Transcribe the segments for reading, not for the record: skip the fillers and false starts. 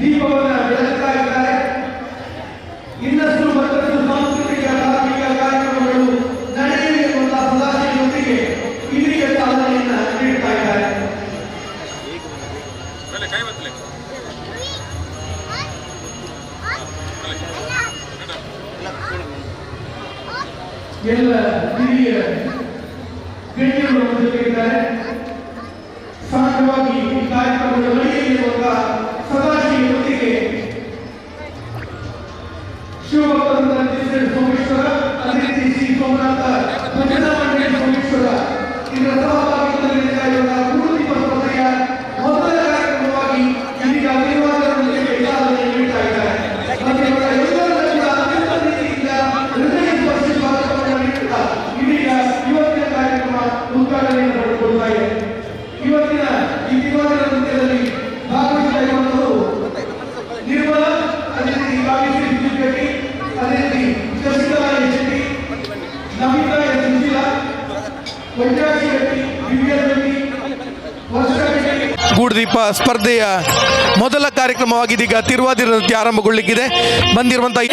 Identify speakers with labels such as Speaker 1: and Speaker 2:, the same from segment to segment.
Speaker 1: ದೀಪವನ್ನು ಬೆಳಗ್ತಾ ಇದ್ದಾರೆ. ಇನ್ನಷ್ಟು ಮತ್ತಷ್ಟು ಸಾಂಸ್ಕೃತಿಕ ಧಾರ್ಮಿಕ ಕಾರ್ಯಕ್ರಮಗಳು ನಡೆಯಲಿ ಎನ್ನುವಂತಹ ಸದಾಶಯದೊಂದಿಗೆ ಇಲ್ಲಿಗೆ ಚಾಲನೆಯನ್ನು ನೀಡ್ತಾ ಇದ್ದಾರೆ. ಎಲ್ಲ ಹಿರಿಯ ಗಣ್ಯರು ನಮ್ಮ ಜೊತೆಗಿದ್ದಾರೆ. ಸಾಮಾನ್ಯವಾಗಿ ಈ ಕಾರ್ಯಕ್ರಮಗಳು ನಡೆಯಲಿರುವಾಗ ಸದಾಶಿವೊಂದಿಗೆ ಶಿವಭಕ್ತ ಸೋಮೇಶ್ವರ, ಅದೇ ರೀತಿ ಶ್ರೀ ಸೋಮನಾಥ ಭಜನಾ ಮಂಡಳಿ ಸೋಮೇಶ್ವರ ಇದರ ಸಹಭಾಗಿತ್ವದಲ್ಲಿ ನಡೆಯುವ ಗುರುದೀಪ ಸ್ಪರ್ಧೆಯ ಮೊದಲ ಕಾರ್ಯಕ್ರಮವಾಗಿ ಇದೀಗ ಅಭಿವಾದನದೊಂದಿಗೆ ಚಾಲನೆ ನೀಡ್ತಾ ಇದ್ದಾರೆ. ಎಲ್ಲರನ್ನೂ ಕೂಡ ಅತ್ಯಂತ ರೀತಿಯಿಂದ ಹೃದಯ ಸ್ಪರ್ಶಿ ಸ್ವಾಗತವನ್ನು ನೀಡುತ್ತಾ ಇದೀಗ ಇವತ್ತಿನ ಕಾರ್ಯಕ್ರಮ ಉದ್ಘಾಟನೆಯನ್ನು ಮಾಡಿಕೊಳ್ತಾ ಇದೆ. ಇವತ್ತಿನ ಈ ದಿವಾದನ ನೃತ್ಯದಲ್ಲಿ ಭಾಗವಹಿಸ್ತಾ ಇರುವಂತವರು ನಿರ್ಮಲ, ಅದೇ ರೀತಿ ಕಾವೇರಿ ಶೆಟ್ಟಿ, ಅದೇ ರೀತಿ ಶಶಿಕಲಾ ಶೆಟ್ಟಿ, ನಮಿತಾ ಸುಶೀಲಾ, ವೈಜಾಕ್ಷಿ ಶೆಟ್ಟಿ, ದಿವ್ಯಾ ಶೆಟ್ಟಿ, ವರ್ಷಾ ಶೆಟ್ಟಿ.
Speaker 2: ಗೂಡುದೀಪ ಸ್ಪರ್ಧೆಯ ಮೊದಲ ಕಾರ್ಯಕ್ರಮವಾಗಿದೀಗ ತಿರುವಾದಿರ ನೃತ್ಯ ಆರಂಭಗೊಳ್ಳಲಿಕ್ಕಿದೆ. ಬಂದಿರುವಂತಹ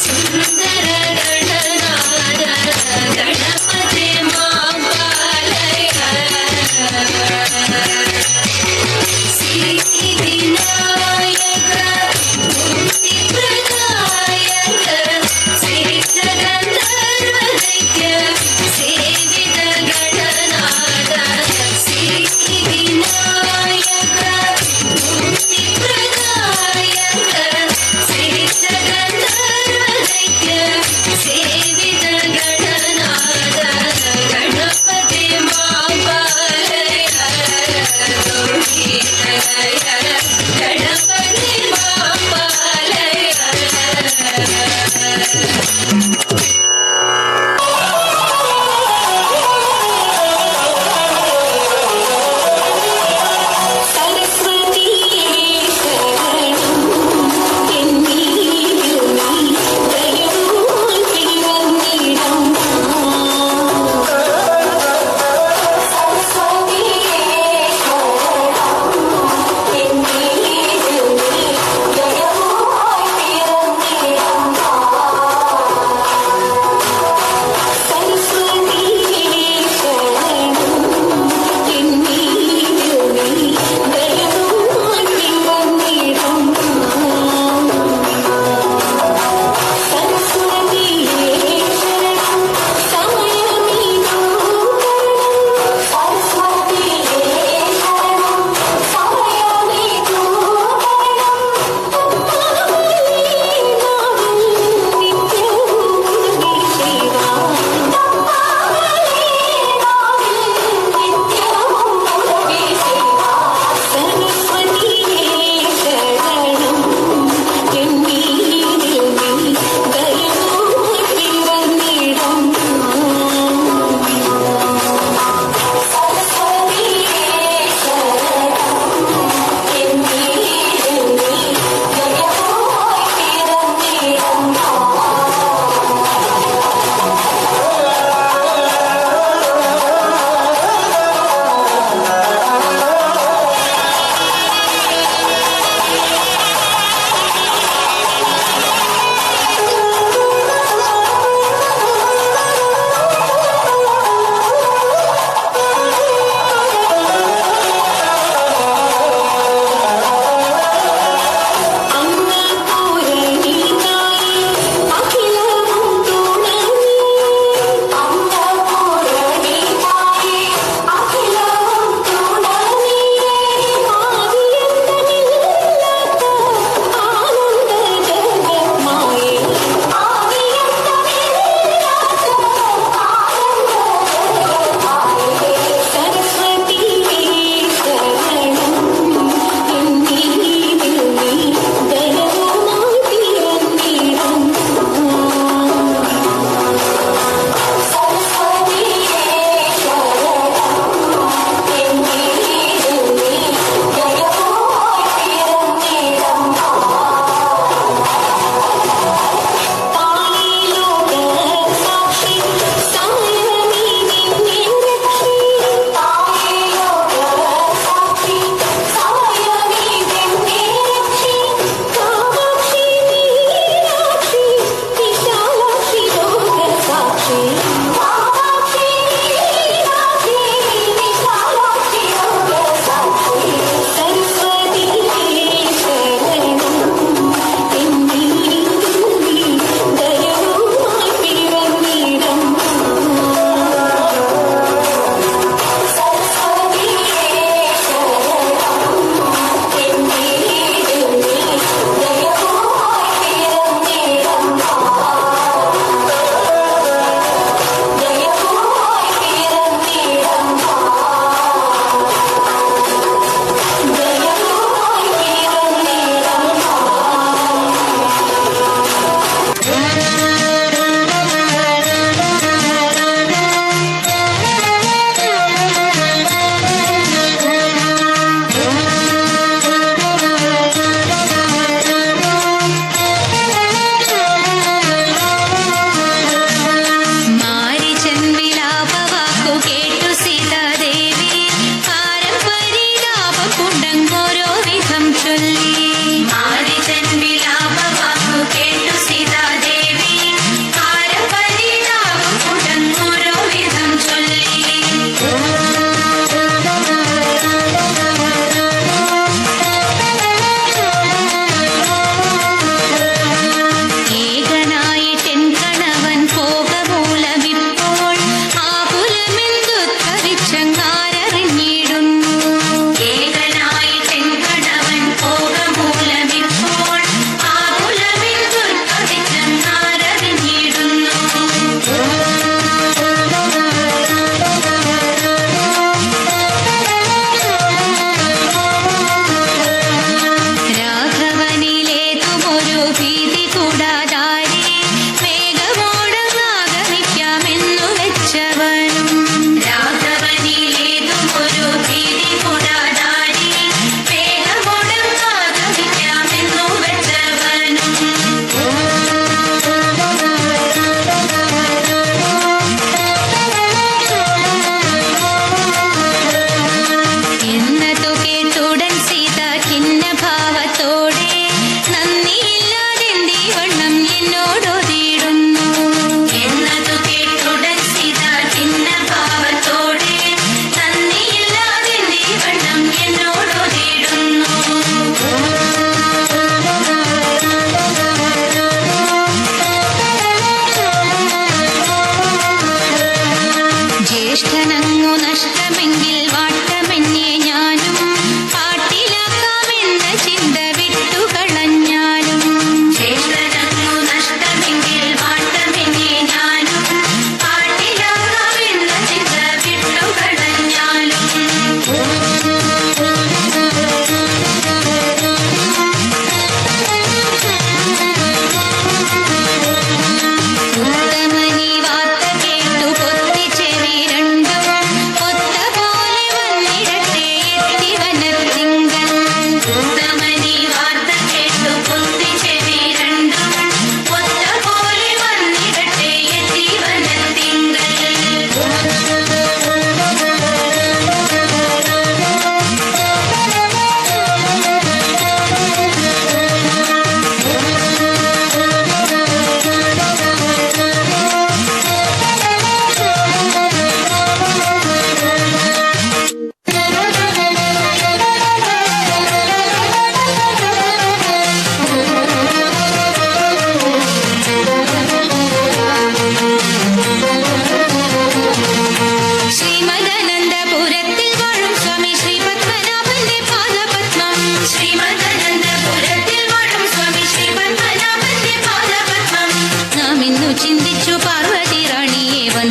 Speaker 3: ಸುಂದರ ಗಣನಾಯಕ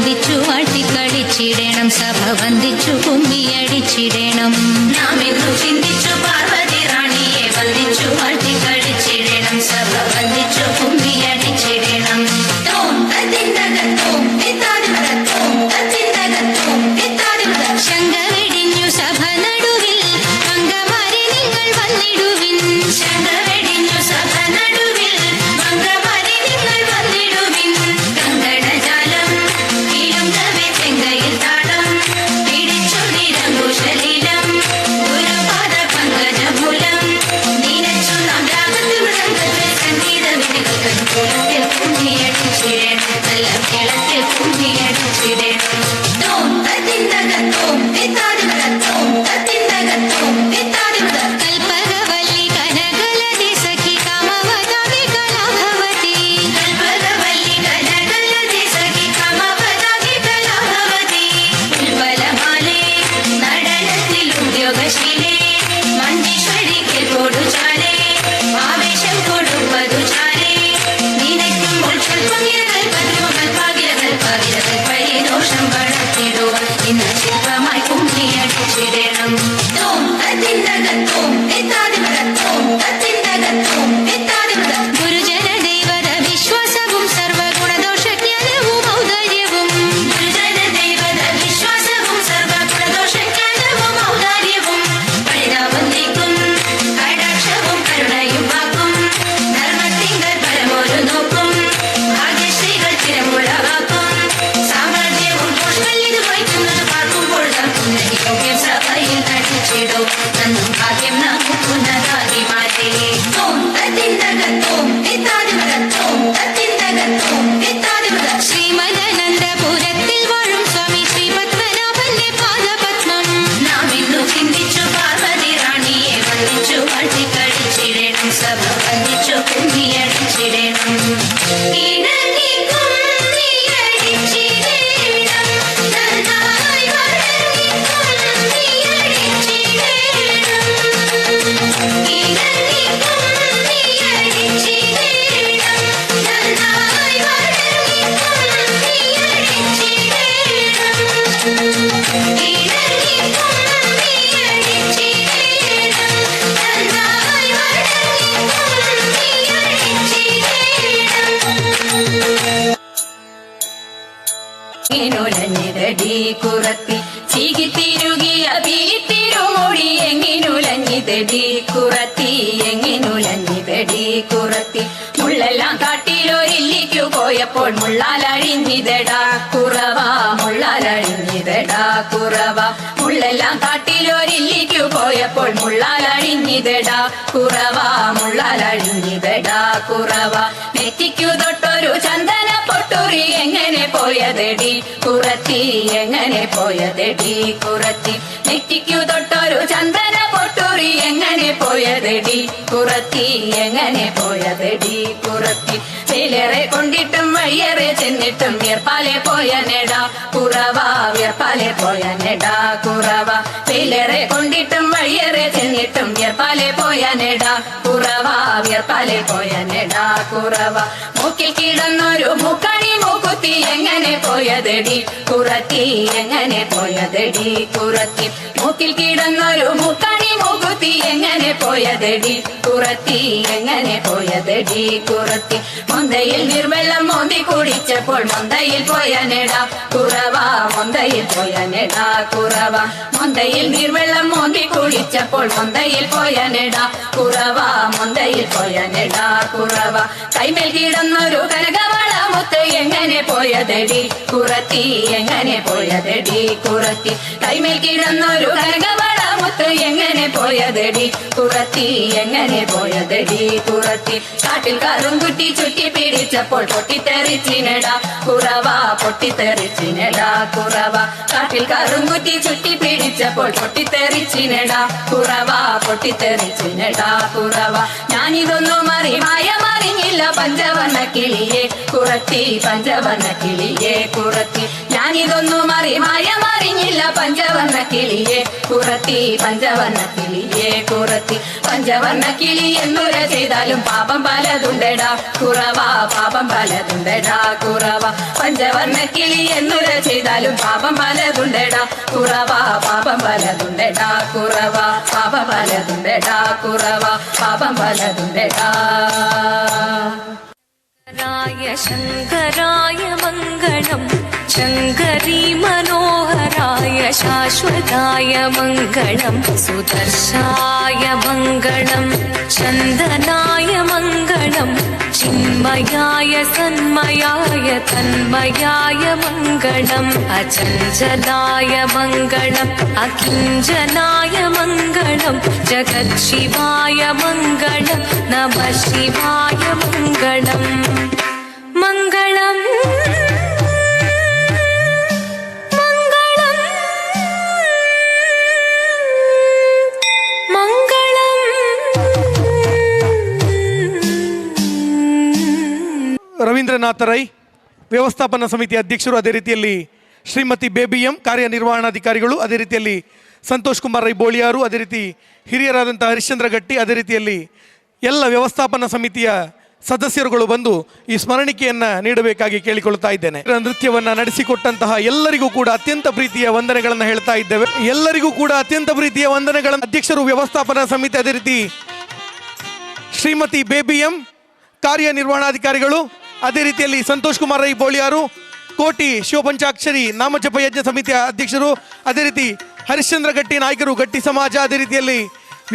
Speaker 3: വന്ദിച്ചു വാഴ്ത്തിക്കളിച്ചിടണം സഭ വന്ദിച്ചു കുമ്മിയടിച്ചിടണം നാം എന്നു ചിന്തിച്ചു പാർവതി റാണിയെ വന്ദിച്ചു വാഴ്ത്തിക്കളിച്ചിടണം സഭ വന്ദിച്ചു കുമ്മിയടിച്ചിടണം തോം തത്തിന്തകത്തോം തിത്താതിമതത്തോം തത്തിന്തകത്തോം തിത്താതിമത ശങ്ക വെടിഞ്ഞു സഭ നടുവിൽ മംഗമാരെ നിങ്ങൾ വന്നിടുവിൻ ശങ്ക വെടിഞ്ഞു സഭ നടുവിൽ മംഗമാരെ നിങ്ങൾ വന്നിടുവിൻ കങ്കണജാലം കിലുങ്ങവേ ചെങ്കയിൽ താളം പിടിച്ചു നിരങ്കുശലീലം ഗുരുപാദ പങ്കജമൂലം നീനച്ചു നാം രാഗത്തിൽ മൃദംഗത്തിൽ സംഗീത വിധികൾ കുളത്തിൽ കുമ്മിയടിച്ചിടണം നല്ല കേളത്തിൽ കുമ്മിയടിച്ചിടണം തോം തത്തിന്തകത്തോം തിത്താതിമതത്തോം തത്തിന്തകത്തോം തിത്താതിമത കൽപകവല്ലി കനകലതി സഖി കാമവദാമി കലാഭവതി കൽപകവല്ലി കനകലതി സഖി കാമവദാമി കലാഭവതി ഉൽപലമാലേ നടനത്തിൽ ഉദ്യോഗശീലേ മഞ്ചീശ്വരിക്കൽ കൊടുചാലേ ആവേശം കൊടുപ്പതു ചാലേ നിനയ്ക്കുമ്പോൾ പരിദോഷം വളർത്തിടുവാൻ ഇന്ന് ശില്പമായി കുമ്മിയടിച്ചിടണം തോം തത്തിന്തകത്തോം തിത്താതിമതത്തോം തത്തിന്തകത്തോം തിത്താതിമത ഗുരുജന ദൈവത വിശ്വാസവും സർവഗുണദോഷജ്ഞാനവും ഔദാര്യവും ഗുരുജന ദൈവത വിശ്വാസവും സർവഗുണദോഷജ്ഞാനവും ഔദാര്യവും പരിതാപം നീക്കും കടാക്ഷവും കരുണയും വാക്കും ധർമ്മത്തിങ്കൽ പരമോരു നോക്കും ഭാഗ്യശ്രീകൾ ചിരമുളവാക്കും സാമ്രാജ്യവും ദോഷമല്ലിത് വഹിക്കുന്നത് പാർക്കുമ്പോൾ യോഗ്യം സഭയിൽ നടിച്ചിടും നന്നും ഭാഗ്യം നമുക്കുന്നതാകിമാരേ തോം തത്തിന്തകത്തോം തിത്താതിമതത്തോം തത്തിന്തകത്തോം തിത്താതിമത ശ്രീമദനന്ദപുരത്തിൽ വാഴും സ്വാമി ശ്രീ പത്മനാഭന്റെ പാദപത്മം നാം ഇന്നു ചിന്തിച്ചു പാർവതി റാണിയെ വന്ദിച്ചു വാഴ്ത്തിക്കളിച്ചിടണം സഭ വന്ദിച്ചു കുമ്മിയടിച്ചിടണം ഇണങ്ങി കുമ്മിയടിച്ചിടണം നന്നായി വഴങ്ങി കുമ്മിയടിച്ചിടണം ഇണങ്ങി കുമ്മിയടിച്ചിടണം നന്നായി വഴങ്ങി കുമ്മിയടിച്ചിടണം ഇണങ്ങി കുമ്മിയടിച്ചിടണം നന്നായി വഴങ്ങി എങ്ങിനുലഞ്ഞിതടി കുറത്തി ചീകിത്തിരുകിയ തിരുമൊഴി എങ്ങിനുലഞ്ഞിതടി കുറത്തി എങ്ങിനുലഞ്ഞിതടി കുറത്തി മുള്ളെല്ലാം കാട്ടിലൊരില്ലിക്കു പോയപ്പോൾ മുള്ളാലഴിഞ്ഞിതടാ കുറവ മുള്ളാലഴിഞ്ഞിതടാ കുറവ മുള്ളെല്ലാം കാട്ടിലൊരില്ലിക്കു പോയപ്പോൾ മുള്ളാലഴിഞ്ഞിതടാ കുറവ മുള്ളാലഴിഞ്ഞിതടാ കുറവ നെറ്റിക്കു തൊട്ടൊരു ചന്ദന പൊട്ടുറി എങ്ങനെ പോയതെടി കുറത്തി എങ്ങനെ പോയതെടി കുറത്തി നെറ്റിക്കു തൊട്ടൊരു ചന്ദന പൊട്ടുറി എങ്ങനെ പോയതെടി കുറത്തി എങ്ങനെ പോയതെടി കുറത്തി വേലേറെ കൊണ്ടിട്ടും വഴിയേറെ ചെന്നിട്ടും വിയർപ്പാലെ പോയ നെടാ കുറവ വിയർപ്പാലെ പോയ നെടാ കുറവ വേലേറെ കൊണ്ടിട്ടും വഴിയേറെ ചെന്നിട്ടും വിയർപ്പാലെ പോയ നെടാ കുറവ വിയർപ്പാലെ പോയ നെടാ കുറവ മൂക്കിൽ കിടന്നൊരു മൂക്കണി മൂക്കുത്തി എങ്ങനെ പോയതെടി കുറത്തി എങ്ങനെ പോയതെടി കുറത്തി മൂക്കിൽ കിടന്നൊരു മൂക്കണി മൂക്കുത്തി എങ്ങനെ പോയതെടി കുറത്തി എങ്ങനെ പോയതെടി കുറത്തി മൊന്തയിൽ നിർവെള്ളം മോന്തി കുടിച്ചപ്പോൾ മൊന്തയിൽ പോയ നെടാ കുറവ മൊന്തയിൽ പോയ നെടാ കുറവ മൊന്തയിൽ നിർവെള്ളം മോന്തി കുടിച്ചപ്പോൾ മൊന്തയിൽ പോയ നെടാ കുറവ മൊന്തയിൽ പോയ നെടാ കുറവ കൈമേൽ കിടന്നൊരു കനകവള മുത്ത് എങ്ങനെ പോയതെടി കുറത്തി എങ്ങനെ പോയതെടി കുറത്തി കൈമേൽ കിടന്നൊരു കനകവള മുത്ത് എങ്ങനെ പോയതെടി കുറത്തി എങ്ങനെ പോയതെടി കുറത്തി കാട്ടിൽ കറുംകുട്ടി ചുറ്റി പിടിച്ചപ്പോൾ പൊട്ടിത്തെറിച്ചിനെടാ കുറവ പൊട്ടിത്തെറിച്ചിനെടാ കുറവ കാട്ടിൽ കറുംകുട്ടി ചുറ്റി പിടിച്ചപ്പോൾ പൊട്ടിത്തെറിച്ചിനെടാ കുറവ പൊട്ടിത്തെറിച്ചിനെടാ കുറവ ഞാനിതൊന്നും മറിഞ്ഞില്ല പഞ്ചവർണ്ണ കിളിയെ കുറത്തി പഞ്ചവർണ്ണ കിളിയെ കുറത്തി ഞാൻ മറഞ്ഞിതൊന്നു മറിഞ്ഞില്ല പഞ്ചവർണ്ണ കിളിയെ കുറത്തി പഞ്ചവർണ്ണ കിളിയെ കുറത്തി പഞ്ചവർണ്ണ കിളി എന്നുര ചെയ്താലും പാപം പലതുണ്ടടാ കുറവാ പാപം പലതുണ്ടടാ കുറവാ പഞ്ചവർണ്ണ കിളി എന്നുര ചെയ്താലും പാപം പലതുണ്ടടാ കുറവാ പാപം പലതുണ്ടടാ കുറവാ പാപം പലതുണ്ടടാ കുറവാ പാപം പലതുണ്ടടാ
Speaker 4: शङ्कराय मङ्गलम् शङ्करी मनोहराय शाश्वताय मङ्गलम् सुदर्शाय मङ्गलम् चन्दनाय मङ्गलम् चिन्मयाय सन्मयाय तन्मयाय मङ्गलम् अचञ्चलाय मङ्गलम् अकिञ्चनाय मङ्गलम् जगत्शिवाय मङ्गलम् नमः शिवाय मङ्गलम् मङ्गलम्
Speaker 2: ರವೀಂದ್ರನಾಥ ರೈ ವ್ಯವಸ್ಥಾಪನಾ ಸಮಿತಿ ಅಧ್ಯಕ್ಷರು, ಅದೇ ರೀತಿಯಲ್ಲಿ ಶ್ರೀಮತಿ ಬೇಬಿ ಎಂ ಕಾರ್ಯನಿರ್ವಹಣಾಧಿಕಾರಿಗಳು, ಅದೇ ರೀತಿಯಲ್ಲಿ ಸಂತೋಷ್ ಕುಮಾರ್ ರೈ ಬೋಳಿಯಾರು, ಅದೇ ರೀತಿ ಹಿರಿಯರಾದಂಥ ಹರಿಶ್ಚಂದ್ರ ಗಟ್ಟಿ, ಅದೇ ರೀತಿಯಲ್ಲಿ ಎಲ್ಲ ವ್ಯವಸ್ಥಾಪನಾ ಸಮಿತಿಯ ಸದಸ್ಯರುಗಳು ಬಂದು ಈ ಸ್ಮರಣಿಕೆಯನ್ನು ನೀಡಬೇಕಾಗಿ ಕೇಳಿಕೊಳ್ತಾ ಇದ್ದೇನೆ. ನೃತ್ಯವನ್ನು ನಡೆಸಿಕೊಟ್ಟಂತಹ ಎಲ್ಲರಿಗೂ ಕೂಡ ಅತ್ಯಂತ ಪ್ರೀತಿಯ ವಂದನೆಗಳನ್ನು ಹೇಳ್ತಾ ಇದ್ದೇವೆ. ಎಲ್ಲರಿಗೂ ಕೂಡ ಅತ್ಯಂತ ಪ್ರೀತಿಯ ವಂದನೆಗಳನ್ನು. ಅಧ್ಯಕ್ಷರು ವ್ಯವಸ್ಥಾಪನಾ ಸಮಿತಿ, ಅದೇ ರೀತಿ ಶ್ರೀಮತಿ ಬೇಬಿ ಎಂ ಕಾರ್ಯನಿರ್ವಹಣಾಧಿಕಾರಿಗಳು, ಅದೇ ರೀತಿಯಲ್ಲಿ ಸಂತೋಷ್ ಕುಮಾರ್ ರೈ ಬೋಳಿಯಾರು, ಕೋಟಿ ಶಿವಪಂಚಾಕ್ಷರಿ ನಾಮಜಪ ಯಜ್ಞ ಸಮಿತಿಯ ಅಧ್ಯಕ್ಷರು, ಅದೇ ರೀತಿ ಹರಿಶ್ಚಂದ್ರ ಗಟ್ಟಿ ನಾಯಕರು, ಗಟ್ಟಿ ಸಮಾಜ, ಅದೇ ರೀತಿಯಲ್ಲಿ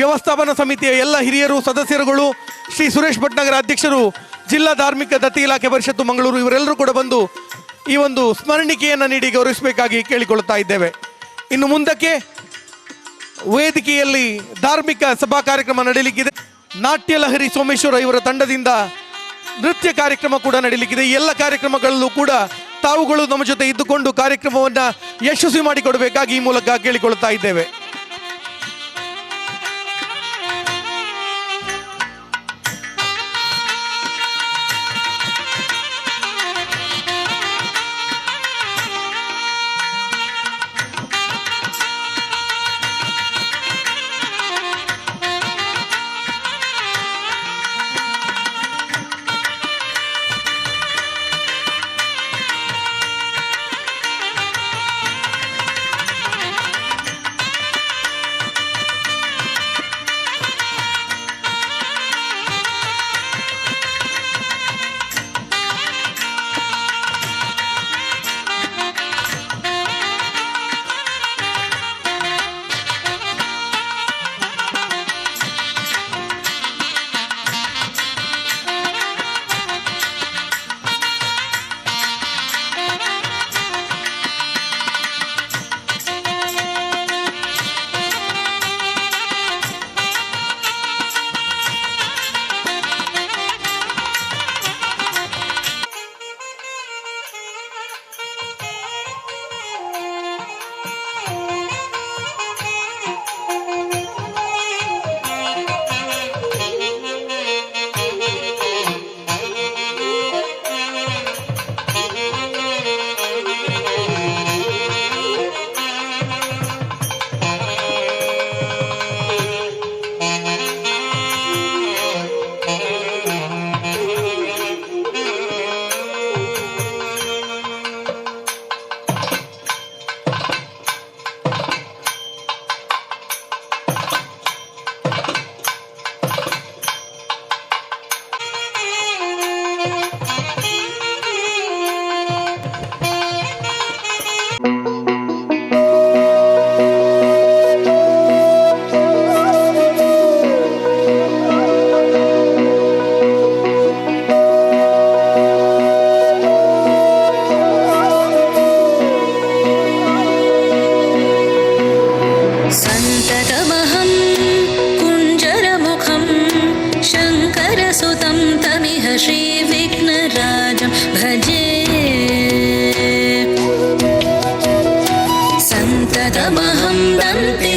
Speaker 2: ವ್ಯವಸ್ಥಾಪನಾ ಸಮಿತಿಯ ಎಲ್ಲ ಹಿರಿಯರು ಸದಸ್ಯರುಗಳು, ಶ್ರೀ ಸುರೇಶ್ ಭಟ್ನಗರ ಅಧ್ಯಕ್ಷರು, ಜಿಲ್ಲಾ ಧಾರ್ಮಿಕ ದತ್ತಿ ಇಲಾಖೆ ಪರಿಷತ್ತು ಮಂಗಳೂರು, ಇವರೆಲ್ಲರೂ ಕೂಡ ಬಂದು ಈ ಒಂದು ಸ್ಮರಣಿಕೆಯನ್ನು ನೀಡಿ ಗೌರವಿಸಬೇಕಾಗಿ ಕೇಳಿಕೊಳ್ಳುತ್ತಾ ಇದ್ದೇವೆ. ಇನ್ನು ಮುಂದಕ್ಕೆ ವೇದಿಕೆಯಲ್ಲಿ ಧಾರ್ಮಿಕ ಸಭಾ ಕಾರ್ಯಕ್ರಮ ನಡೆಯಲಿಕ್ಕಿದೆ. ನಾಟ್ಯ ಲಹರಿ ಸೋಮೇಶ್ವರ ಇವರ ತಂಡದಿಂದ ನೃತ್ಯ ಕಾರ್ಯಕ್ರಮ ಕೂಡ ನಡೆಯಲಿಕ್ಕಿದೆ. ಈ ಎಲ್ಲ ಕಾರ್ಯಕ್ರಮಗಳಲ್ಲೂ ಕೂಡ ತಾವುಗಳು ನಮ್ಮ ಜೊತೆ ಇದ್ದುಕೊಂಡು ಕಾರ್ಯಕ್ರಮವನ್ನು ಯಶಸ್ವಿ ಮಾಡಿಕೊಡಬೇಕಾಗಿ ಈ ಮೂಲಕ ಕೇಳಿಕೊಳ್ಳುತ್ತಾ ಇದ್ದೇವೆ.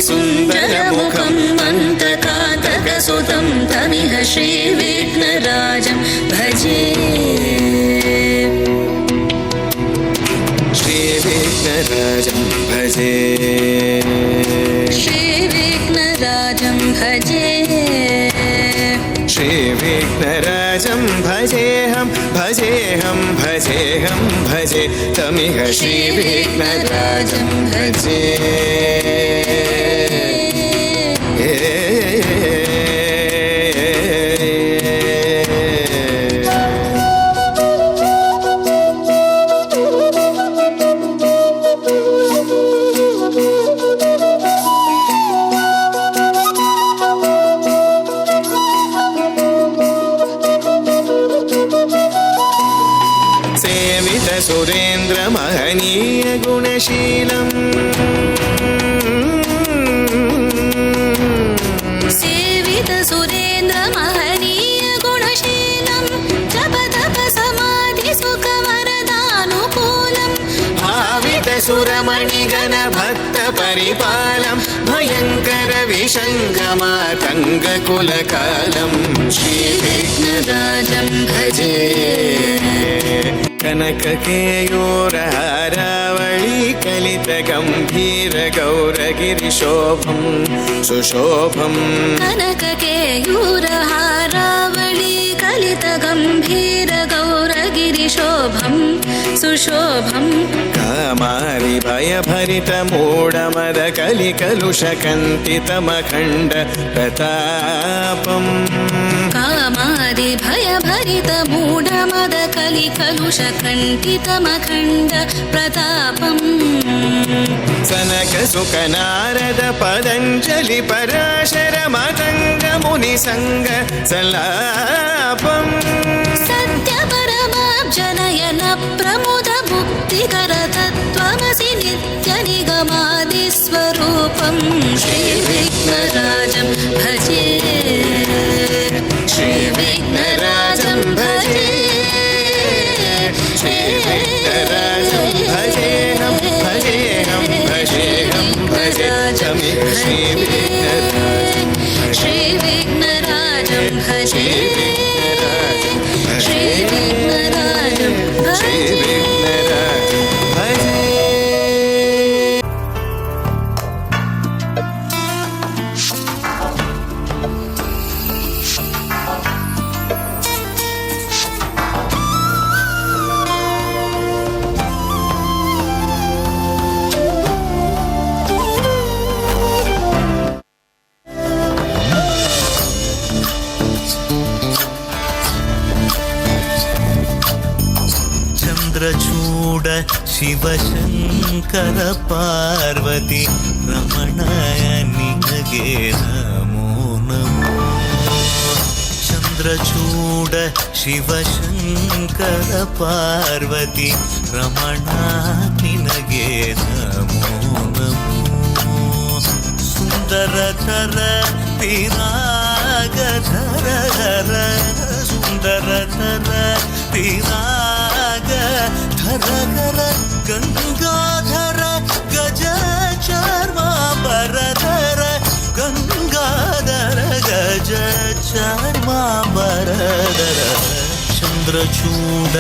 Speaker 4: सुन्दरमुखं मन्तकातकसुतं तमिह श्रीविघ्नराजं भजे।
Speaker 5: श्रीविघ्नराजं भजे
Speaker 4: श्रीविघ्नराजं भजे
Speaker 5: श्रीविघ्नराजं भजेऽहं भजेऽहं भजेऽहं भजे तमिह श्रीविघ्नराजं भजे सुरेन्द्र महनीय गुणशीलम्
Speaker 4: सेवित सुरेन्द्र महनीय गुणशीलं जप तप समाधि सुख वरदानुकूलम्
Speaker 5: भावित सुरमणिगण भक्त परिपालं भयंकर विशङ्गमातङ्ग कुलकालं
Speaker 4: श्रीविघ्नराजं भजे
Speaker 5: कनक केयूरहारावळी कलित गंभीर गौरगिरिशोभं सुशोभं
Speaker 4: कनक केयूरहारावळी कलित गंभीर गौरगिरिशोभं सुशोभं
Speaker 5: कामारि भयभरित मूढमद कलिकलुषकन्तितमखण्ड प्रतापम्
Speaker 4: कामादि भयभरित मूढमद कलिकलुषकण्ठितमखण्ड प्रतापम्
Speaker 5: सनक सुख नारद पतञ्जलि पराशर मतंग मुनि संग सलापम्
Speaker 4: सत्य परमाब्जनयन प्रमुद मुक्तिकर तत्त्वमसि नित्य निगमादि स्वरूपम् श्रीविघ्नराजं भजे श्रीविघ्नराजं भजे
Speaker 5: श्रीविघ्नराजं भजेऽहं भजेऽहं भजेऽहं भजे तमिह
Speaker 4: श्रीविघ्नराजं भजे श्रीविघ्नराजं भजे
Speaker 6: चूड शिवशंकर पार्वती रमणाय निनगे नमो नमो चंद्रचूड शिवशंकर पार्वती रमणा निनगे नमो नमो सुंदरतर पिरागधर हर सुंदरतर पिराग धर धर गंगाधर गज चर्मांबरधर गंगाधर गज चर्मांबरधर चंद्रचूड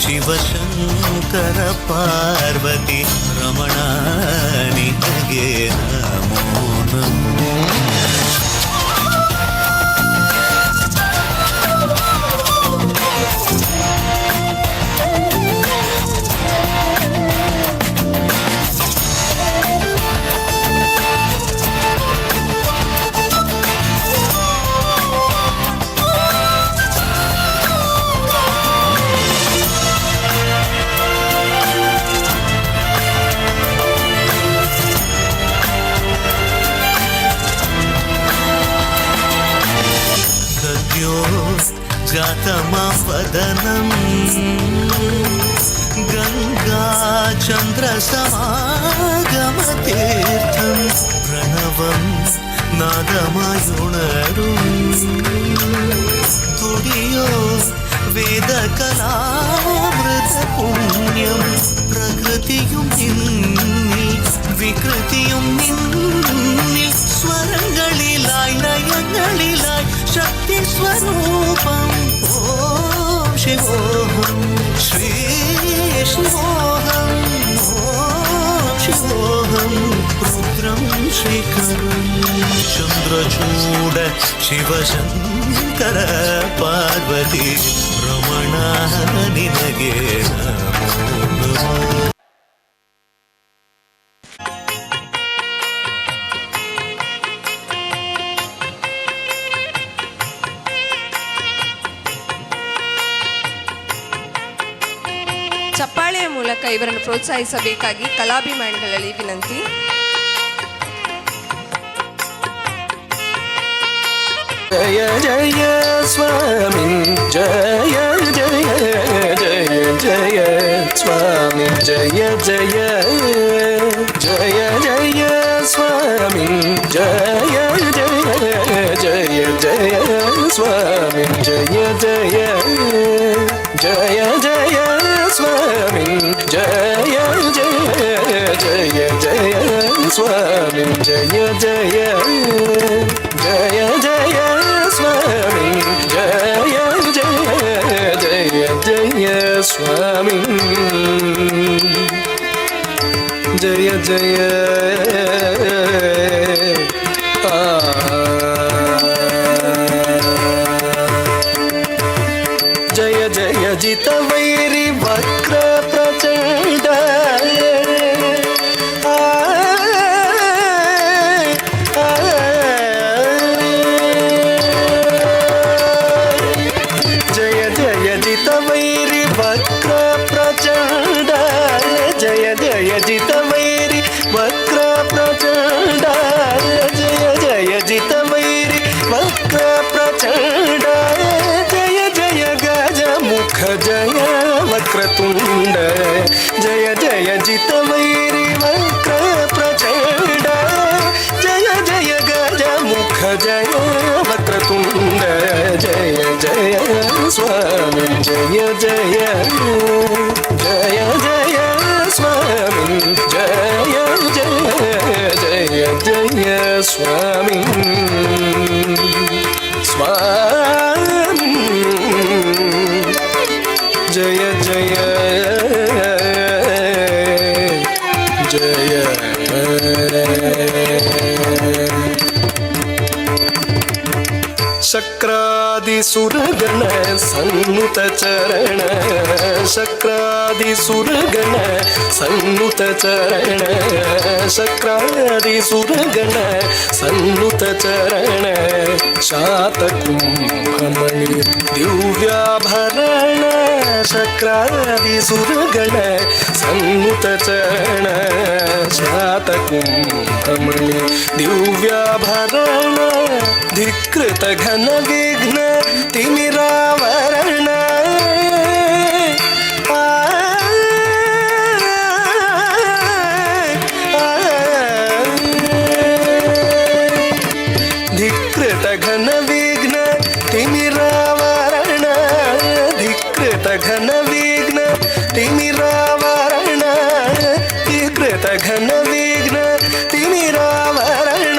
Speaker 6: शिवशंकर पार्वती रमणा निनगे नमो नमो जातमवदनं गंगा चंद्र समागमतीर्थं प्रणवं नादमयुणरुं तुडियो वेदकलामृत पुण्यं प्रकृतियुं निन्नि विकृतियुं निन्नि स्वरंगलिलाय लयंगलिलाय शक्ति स्वरूपं ओम शिवोहं श्री शिवोहं ओम शिवोऽहं रुद्रं श्रीकरं चन्द्रचूड शिवशङ्कर पार्वती रमण निनगे नमो नमो.
Speaker 7: ಚಪ್ಪಾಳೆಯ ಮೂಲಕ ಇವರನ್ನು ಪ್ರೋತ್ಸಾಹಿಸಬೇಕಾಗಿ ಕಲಾಭಿಮಾನಿಗಳಲ್ಲಿ ವಿನಂತಿ.
Speaker 5: ಜಯ ಜಯ ಸ್ವಾಮಿ ಜಯ ಜಯ ಜಯ ಜಯ ಸ್ವಾಮಿ ಜಯ ಜಯ ಜಯ ಜಯ ಸ್ವಾಮಿ ಜಯ ಜಯ ಜಯ ಜಯ ಸ್ವಾಮಿ ಜಯ ಜಯ ಜಯ ಜಯ ಸ್ವಾಮಿ ಜಯ ಜಯ ಜಯ ಜಯ ಸ್ವಾಮಿ ಜಯ ಜಯ ಜಯ ಜಯ ಸ್ವಾಮಿ ಜಯ ಜಯ ಜಯ ಜಯ ಸ್ವಾಮಿ ಜಯ ಜಯ ಜಯ ಜಯ ಜಿತ ವೈರಿ ವಕ್ರ ಪ್ರಚಂಡ ಜಯ ಜಯ ಜಿತ ವೈರಿ ವಕ್ರ ಪ್ರಚಂಡ ಜಯ ಜಯ ಜಿತ ವೈರಿ ವಕ್ರ ಪ್ರಚಂಡ ಜಯ ಜಯ ಜಿತ ವೈರಿ ವಕ್ರ ಪ್ರಚಂಡ ಜಯ ಜಯ ಗಜ ಮುಖ ಜಯ ವಕ್ರತುಂಡ ಜಯ ಜಯ ಜಿತ ವೈರಿ ವಕ್ರ ಪ್ರಚಂಡ ಜಯ ಜಯ ಗಜ ಮುಖ ಜಯ ವಕ್ರತುಂಡ ಜಯ ಜಯ ಸ್ವಾಮಿ ಜಯ ಜಯ ಜಯ ಜಯ ಸ್ವಾಮಿ ಜಯ ಜಯ ಜಯ ಜಯ ಸ್ವಾಮಿ ಸ್ವಾಮಿ ಜಯ ಜಯ ಜಯ ಶಕ್ರಾದಿ ಸುರಗಣ ಸನ್ನುತ ಚರಣ ಶಕ್ರಾದಿ ಸುರಗಣ ಸನ್ನುತ ಚರಣ ಶಕ್ರಾದಿ ಸುರಗಣ ಸನ್ನುತ ಚರಣ ಶಾತಕುಂಭಮಣಿ ದಿವ್ಯಾಭರಣ ಶಕ್ರಾದಿ ಸುರಗಣ ಸನ್ನುತ ಚರಣ ಶಾತಕುಂಭಮಣಿ ದಿವ್ಯಾಭರಣ ಧಿಕೃತ ಘನ ವಿಘ್ನ ತಿಮಿರಾವರಣ ಧಿಕೃತ ಘನ ವಿಘ್ನ ತಿಮಿರಾವರಣ ಧಿಕೃತ ಘನ ವಿಘ್ನ ತಿಮಿರಾವರಣ ಧಿಕೃತ ಘನ ವಿಘ್ನ ತಿಮಿರಾವರಣ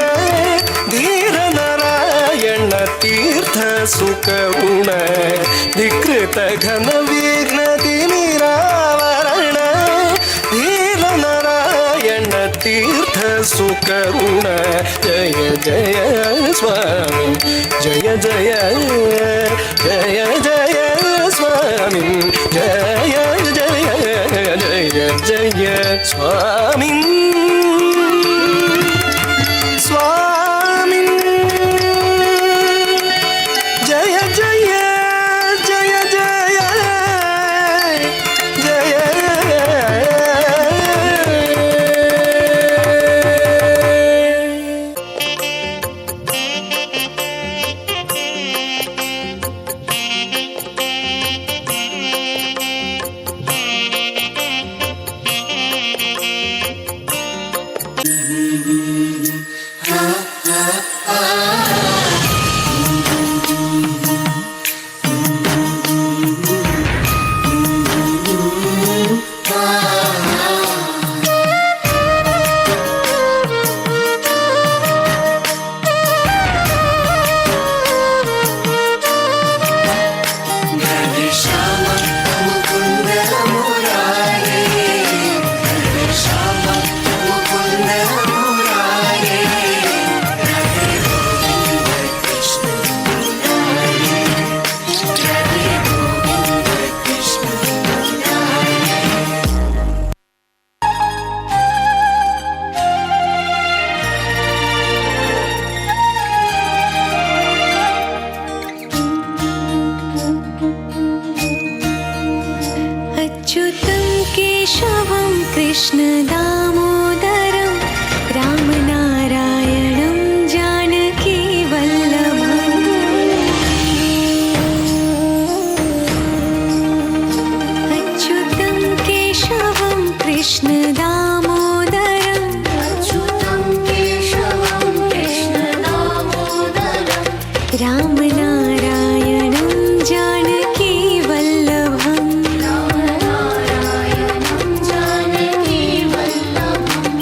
Speaker 5: ಧೀರ ನಾರಾಯಣ ತೀರ್ಥ ಸುಖ ಗುಣ ಧಿಕೃತ ಘನ ವಿಘ್ನ ತಿಮಿರಾವರಣ ಧೀರ ನಾರಾಯಣ ತೀರ್ಥ ಸುಖ ಗುಣ ಜಯ ಜಯ ಸ್ವಾಮಿ ಜಯ ಜಯ ಜಯ ಜಯ ಸ್ವಾಮಿ ಜಯ ಜಯ ಜಯ ಜಯ ಸ್ವಾಮಿ ಸ್ವಾಮಿ ಜಯ ಜಯ ಜಯ ಜಯ ಜಯ
Speaker 4: दामोदरं रामनारायणं जानकी वल्लभम् अच्युतं केशवं कृष्ण दामोदरम् अच्युतं केशवं कृष्ण दामोदरम् रामनारायणं जानकी वल्लभम् रामनारायणं जानकी वल्लभम्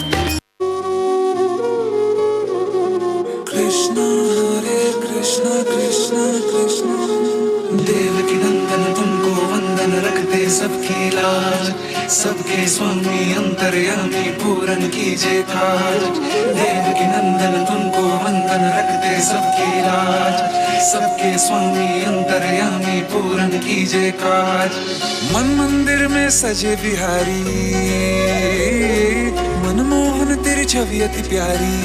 Speaker 5: कृष्ण हरे कृष्ण कृष्ण कृष्ण देवकी नंदन तुमको वंदन रखते सबकी लाज सबके स्वामी अंतर्यामी पूरन कीजिए काज देवकी नंदन तुमको वंदन रखते सबकी लाज सबके स्वामी अंतर्यामी पूरन कीजिए काज मन मंदिर में सजे बिहारी मनमोहन तेरी छवि अति प्यारी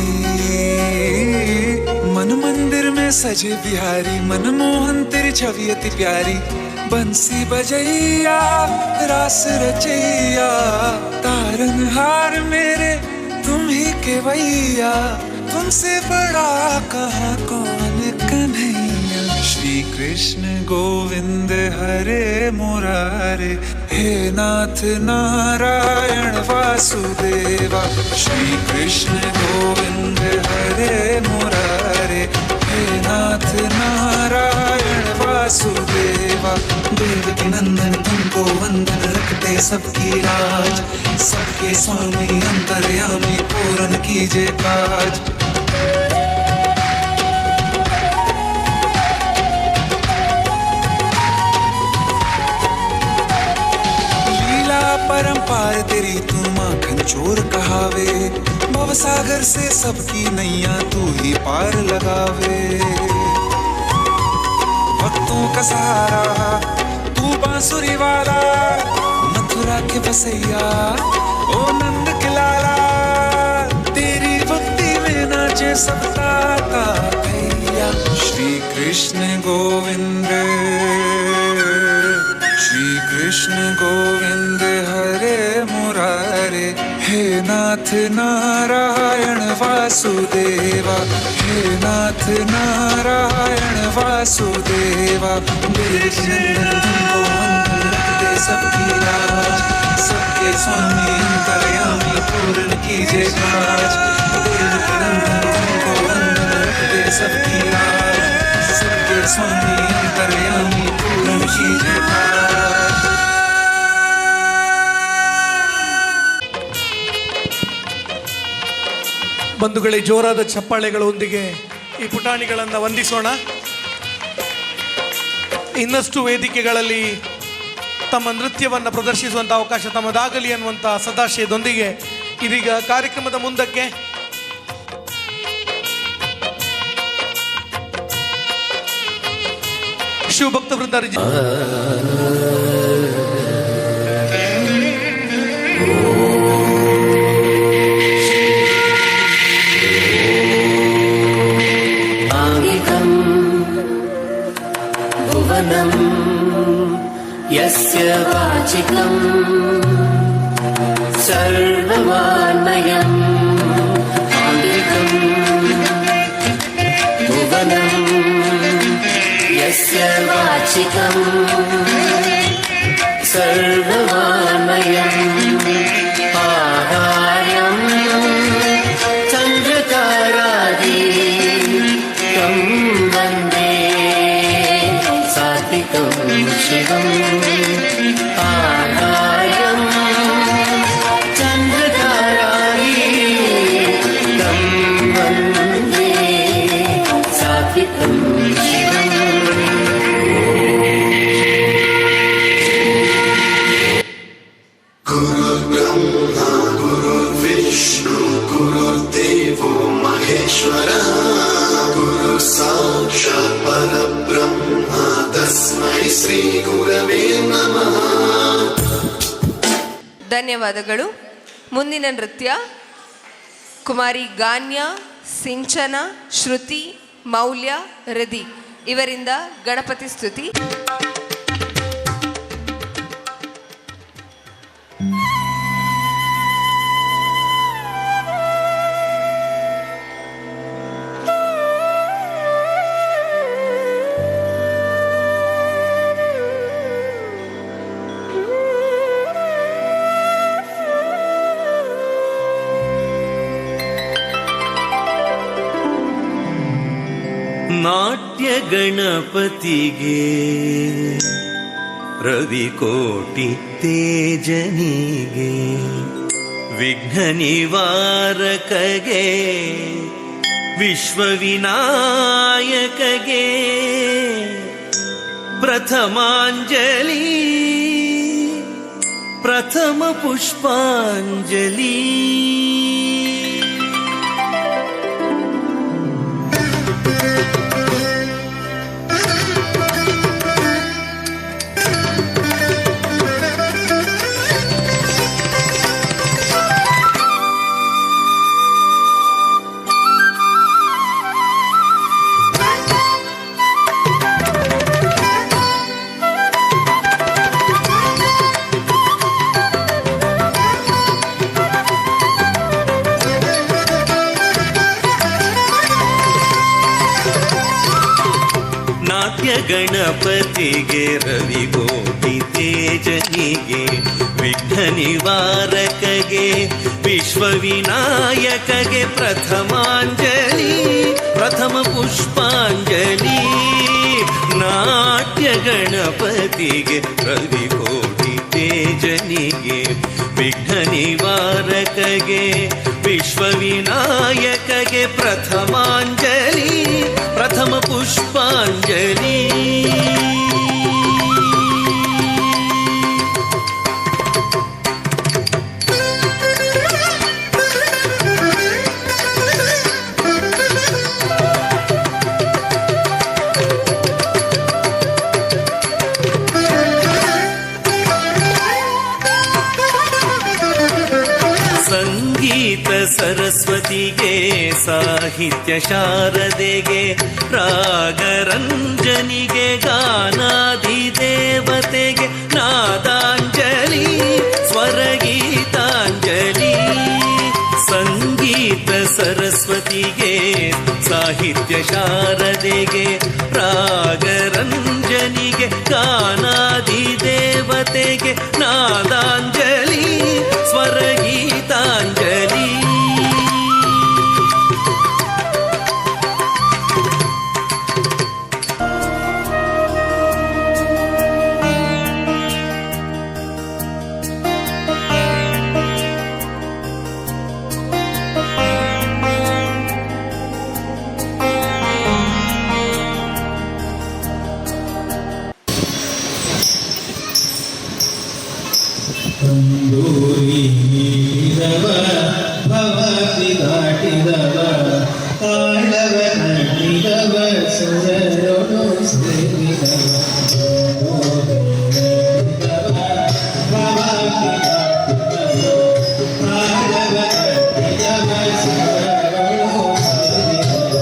Speaker 5: मन मंदिर में सजे बिहारी मनमोहन तेरी छवि अति प्यारी बंसी बजैया रास रचैया तारनहार मेरे तुम ही केवैया तुमसे बड़ा कहाँ कौन कन्हैया श्री कृष्ण गोविंद हरे मुरारे हे नाथ नारायण वासुदेवा श्री कृष्ण गोविंद हरे मुरारे हे नाथ नारायण वासुदेवा देवकी नंदन तुमको वंदन रखते सबकी लाज सबके स्वामी अंतर्यामी पूरन कीजिए काज परंपार तेरी तू माखन चोर कहावे भवसागर से सबकी नैया तू ही पार लगावे भक्तों का सहारा तू बांसुरी वाला मथुरा के बसैया ओ नंद के लाला तेरी भक्ति में नाचे सबका भैया श्री कृष्ण गोविंद श्री कृष्ण गोविंद हरे मुरारे हे नाथ नारायण वासुदेवा हे नाथ नारायण वासुदेवा देवकी नंदन तुमको वंदन रखते सबकी लाज सबके स्वामी अंतर्यामी पूर्ण कीजिए काज देवकी नंदन तुमको वंदन रखते सबकी लाज सबके स्वामी अंतर्यामी पूर्ण कीजिए काज
Speaker 2: ಬಂಧುಗಳೇ, ಜೋರಾದ ಚಪ್ಪಾಳೆಗಳೊಂದಿಗೆ ಈ ಪುಟಾಣಿಗಳನ್ನು ವಂದಿಸೋಣ. ಇನ್ನಷ್ಟು ವೇದಿಕೆಗಳಲ್ಲಿ ತಮ್ಮ ನೃತ್ಯವನ್ನು ಪ್ರದರ್ಶಿಸುವಂಥ ಅವಕಾಶ ತಮ್ಮದಾಗಲಿ ಅನ್ನುವಂಥ ಸದಾಶಯದೊಂದಿಗೆ ಇದೀಗ ಕಾರ್ಯಕ್ರಮದ ಮುಂದಕ್ಕೆ ಶಿವಭಕ್ತ ವೃಂದ
Speaker 8: यस्य वाचिकं सर्ववान्मयम् आङ्गिकं भुवनं यस्य वाचिकं सर्ववान्मयम् आहार्यं चन्द्रतारादिकं वन्दे सात्विकं शिवम् आहार्यं चन्द्रतारादिकं वन्दे सात्विकं शिवम्
Speaker 9: गुरुर्ब्रह्मा गुरुर्विष्णु गुरुर्देवो महेश्वरः गुरु साक्षात् परब्रह्मा तस्मै ಶ್ರೀ ಗುರವೇ ನಮಃ.
Speaker 7: ಧನ್ಯವಾದಗಳು. ಮುಂದಿನ ನೃತ್ಯ ಕುಮಾರಿ ಗಾನ್ಯ, ಸಿಂಚನ, ಶ್ರುತಿ, ಮೌಲ್ಯ, ರದಿ ಇವರಿಂದ ಗಣಪತಿ ಸ್ತುತಿ.
Speaker 6: ನಾಟ್ಯ ಗಣಪತಿಗೆ ರವಿಕೋಟಿ ತೇಜನಿಗೆ ವಿಘ್ನ ನಿವಾರಕಗೆ ವಿಶ್ವವಿನಾಯಕಗೆ ಪ್ರಥಮಾಂಜಲಿ ಪ್ರಥಮ ಪುಷ್ಪಾಂಜಲಿ. ಗಣಪತಿಗೆ ರವಿಕೋಟಿ ತೇಜನಿಗೆ ವಿಘ್ನ ನಿವಾರಕಗೆ ವಿಶ್ವವಿನಾಯಕಗೆ ಪ್ರಥಮಾಂಜಲಿ ಪ್ರಥಮ ಪುಷ್ಪಾಂಜಲಿ. ನಾಟ್ಯ ಗಣಪತಿಗೆ ರವಿಕೋಟಿ ತೇಜನಿಗೆ ವಿಘ್ನ ನಿವಾರಕಗೆ ವಿಶ್ವವಿನಾಯಕಗೆ ಪ್ರಥಮಾಂಜಲಿ ಪ್ರಥಮ ಪುಷ್ಪಾಂಜಲಿ. ಸಂಗೀತ ಸರಸ್ವತಿಗೆ ಸಾಹಿತ್ಯ ಶಾರದೆಗೆ ರಾಗರಂಜನಿಗೆ ಗಾನಾಧಿದೇವತೆಗೆ ನಾದಾಂಜಲಿ ಸ್ವರಗೀತಾಂಜಲಿ. ಸಂಗೀತ ಸರಸ್ವತಿಗೆ ಸಾಹಿತ್ಯ ಶಾರದೆಗೆ ರಾಗರಂಜನಿಗೆ ಗಾನಾಧಿದೇವತೆಗೆ ನಾದಾಂಜಲಿ ಸ್ವರಗೀತಾಂಜಲಿ.
Speaker 1: ತಂದೂರಿದವ ಭವತಿ ದಾಟಿದವ ತಾಳವ ನಟಿದವ ಸುರರೊಳು ಸೇರಿದವ ಭವತಿ ದಾಟಿದವ ತಾಳವ ನಟಿದವ ಸುರರೊಳು ಸೇರಿದವ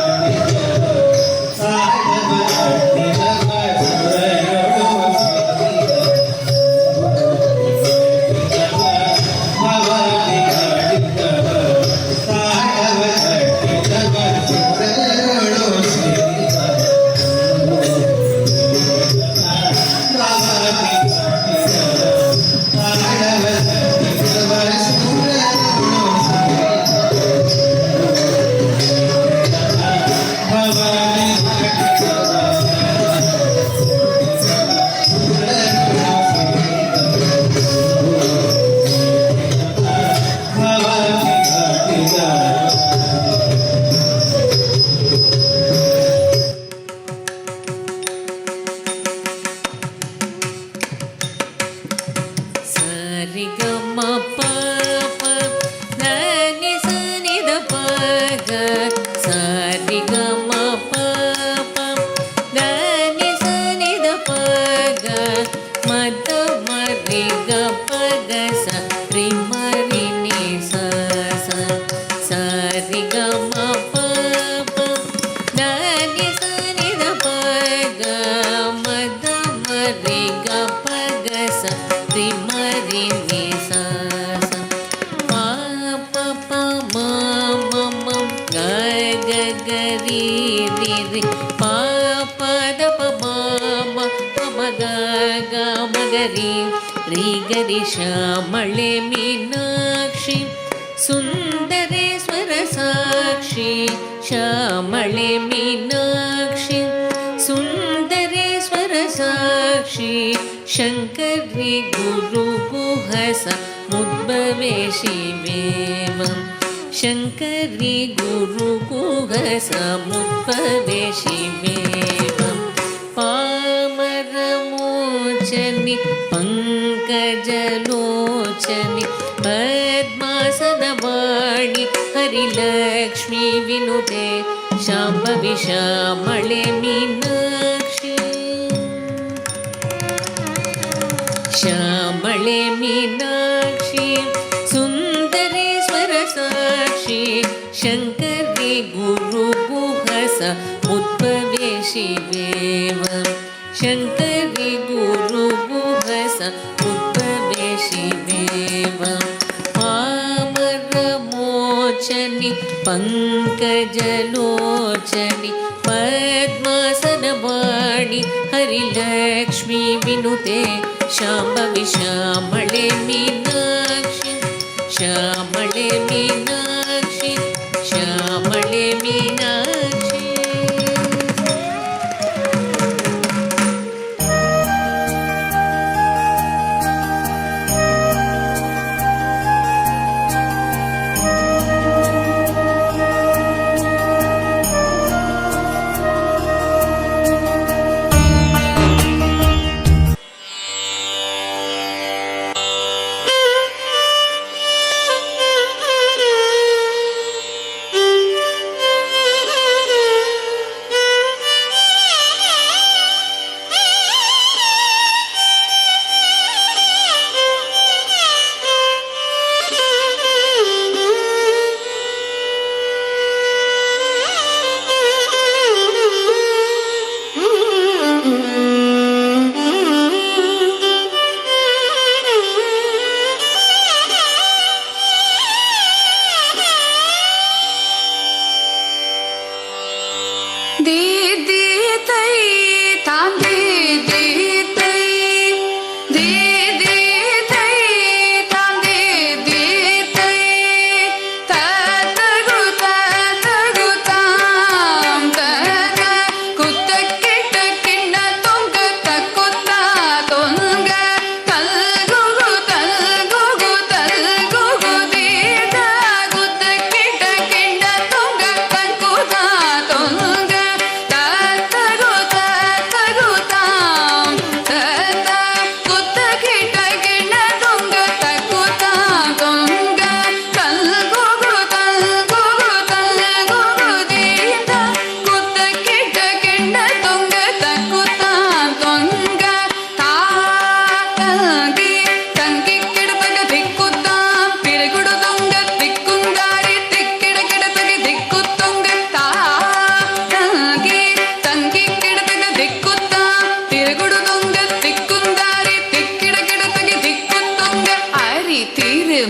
Speaker 1: ಭವತಿ
Speaker 4: ಶ್ಯಾಮಳೆ ಮೀನಾಕ್ಷಿ
Speaker 8: सुन्दरेश्वर साक्षी श्यामळे मीनाक्षी सुन्दरेश्वर साक्षी शङ्करी गुरुगुहस मुद्भवे शिवेवं शङ्करी गुरुगुहस मुद्भवे शिवेवं पामरमोचनि पङ्कजलोचनि पद्मासनवाणि हरिलक्ष्मी विनुते शाम्भवी श्यामळे मीनाक्षी श्यामळे मीनाक्षी सुन्दरेश्वर साक्षी शङ्करी गुरुगुहस मुद्भवे शिवेवं शङ्करी गुरुगुहस मुद्भवे शिवेवं पामरमोचनि पङ्कजलोचनि पद्मासनवाणि हरिलक्ष्मी विनुते शाम्भवी श्यामळे मीनाक्षी श्यामळे मीनाक्षी श्यामळे मीनाक्षी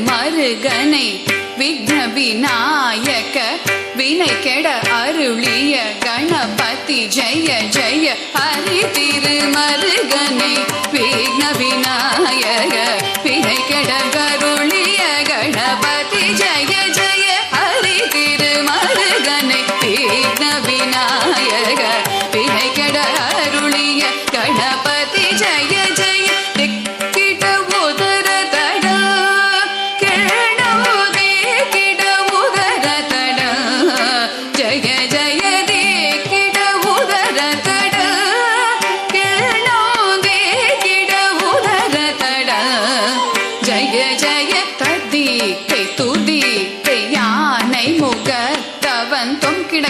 Speaker 3: மருகனை விக்ன விநாயக வினை கெட அருளிய கணபதி ஜெய ஜெய ஹரி திருமருகனை விக்ன விநாயக வினை கெட அருளிய கணபதி ஜெய ஜெய ஹரி திருமருகனை விக்ன விநாயக வினை கெட அருளிய கணபதி ஜெய ஜெய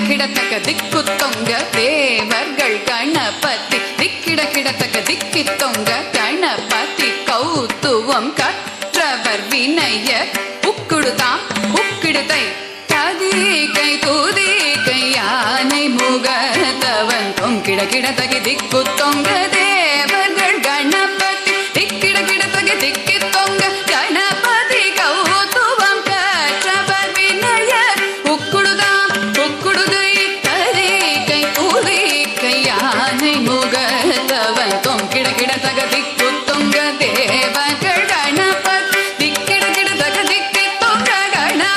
Speaker 3: கிடத்தக்க திக்கு தொங்க தேவர்கள் கணபதி திக்கிட கிடத்தக்க திக்கி தொங்க கணபதி கௌத்துவம் கற்றவர் வினய உக்குடுதாம் உக்கிடுதை ததிகை தூதிகை யானை முகத்தவன் தொங்கிட கிடத்தகி திக்கு தொங்க தேவர்கள் கணபதி திக்கிட கிடத்தகி திக்கி தொங்க கணபதி கௌத்துவம் கற்றவர் வினய உக்குடுதாம் உக்குடுதை ததிகை தூதிகை யானை முகத்தவன் தொங்கிட கிடத்தக திக்கு தொங்க தேவர்கள் கணபதி திக்கிட கிடத்தக திக்கி தொங்க கணபதி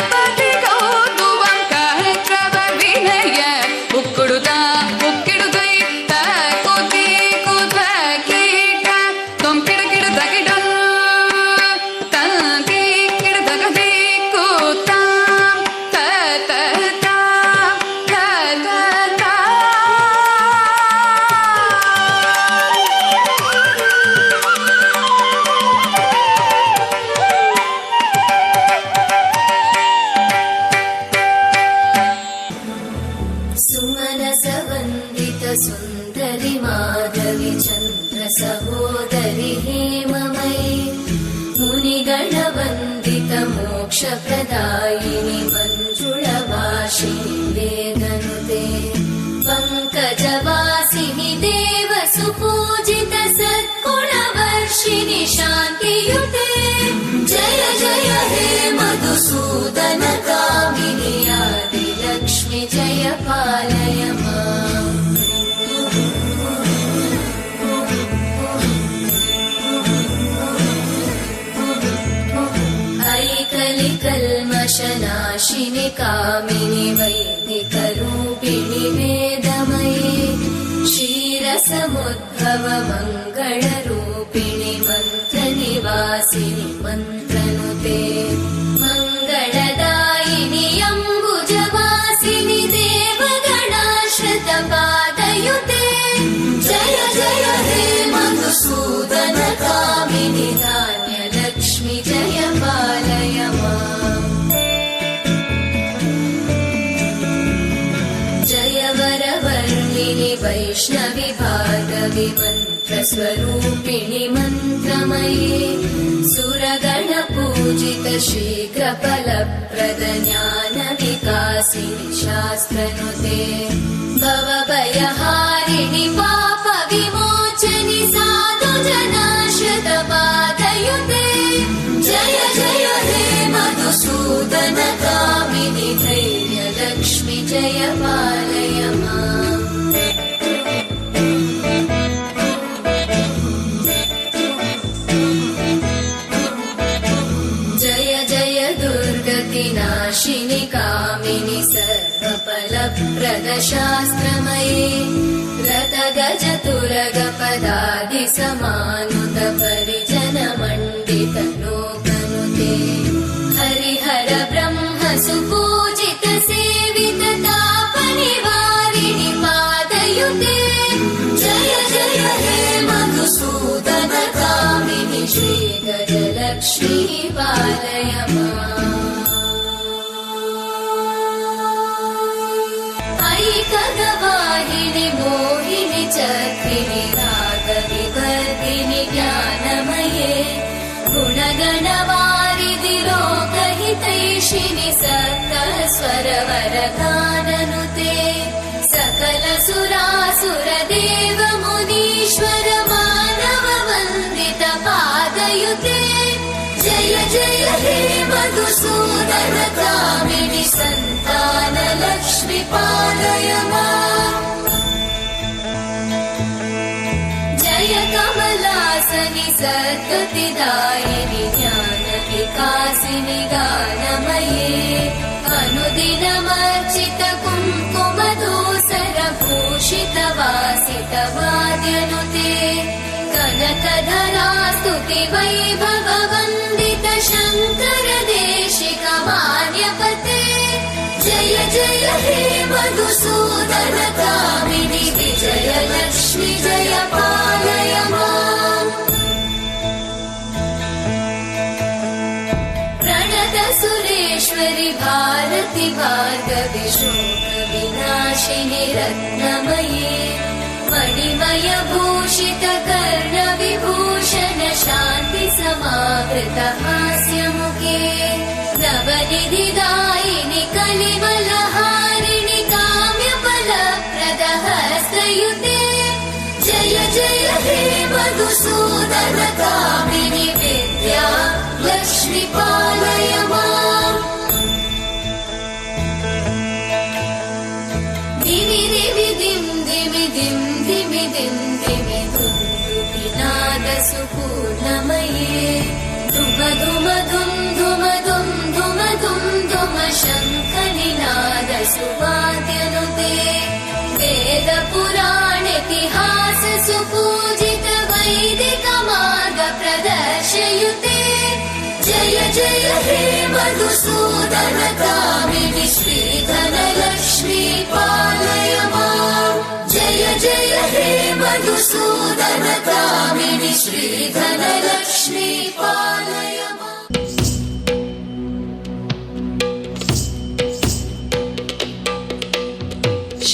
Speaker 4: मोक्षप्रदायिनि मञ्जुळवासिनि वेदनुते पङ्कजवासिनि देवसुपूजित सद्गुणवर्षिणि शान्तियुते जय जय हे मधुसूदन कामिनि आदिलक्ष्मि जय पालय माम् कल्मषनाशिनि कामिनि वैदिकरूपिणि वेदमये क्षीरसमुद्भव मङ्गलरूपिणि मन्त्रनिवासिनि मन्त्रनुते मङ्गलदायिनि अम्बुजवासिनि देवगणाश्रितपादयुते जय जय हे मधुसूदन कामिनि धान्यलक्ष्मि जय पालय माम् जय वरवर्णिनि वैष्णवि भार्गवि मन्त्रस्वरूपिणि मन्त्रमये सुरगणपूजित शीघ्रफलप्रद ज्ञानविकासिनि शास्त्रनुते भवभयहारिणि पापविमोचनि साधुजनाश्रितपादयुते जय जय हे मधुसूदन कामिनि धैर्यलक्ष्मि जय पालय माम् जय जय दुर्गतिनाशिनि कामिनि सर्वफलप्रद शास्त्रमये रतगजतुरगपदादिसमानुत परिजनमण्डित लोकनुते हरिहर ब्रह्म सुपूजित सेवित तापनिवारिणि पादयुते जय जय हे मधुसूदन कामिनि श्रीगजलक्ष्मी पालय माम् ऐकगवाहिनि मोहिनि चक्रिणि रागविवर्धिनि ज्ञानमये गुणगणवारिधि लोकहितैषिणि सकलस्वरवरगाननुते सकलसुरासुरदेव मुनीश्वर मानव वन्दित पादयुते जय जय हे मधुसूदन कामिनि सन्तानलक्ष्मि पालय माम् जय कमलासनि सद्गतिदायिनि ज्ञानविकासिनि गानमये अनुदिनमर्चित कुङ्कुमधूसरभूषित वासित वाद्यनुते कनकधरा स्तुति वैभव वन्दित शङ्कर देशिक मान्यपते जय जय हे मधुसूदन कामिनि विजयलक्ष्मि जय पालय माम् प्रणत सुरेश्वरि भारति भार्गवि शोकविनाशिनि रत्नमये मणिमय भूषित कर्णविभूषण शान्ति समावृत हास्यमुखे नवनिधिदायिनि कलिवलहारिणि काम्यफलप्रद हस्तयुते जय जय हे मधुसूदन कामिनि विद्या लक्ष्मि पालय माम् दिवि दिवि दिं दिवि दिं दिवि दिं दिवि दुन्दुभिनादसुपूर्णमये धुम धुम धुम धुम धुम धुम धुम धुम शङ्खनिनाद सुवाद्यनुते वेद पुराणेतिहास सुपूजित वैदिक मार्ग प्रदर्शयुते जय जय हे मधुसूदन कामिनि श्रीधनलक्ष्मी पालय माम् जय जय हे मधुसूदन कामिनि श्रीधनलक्ष्मी पालय माम्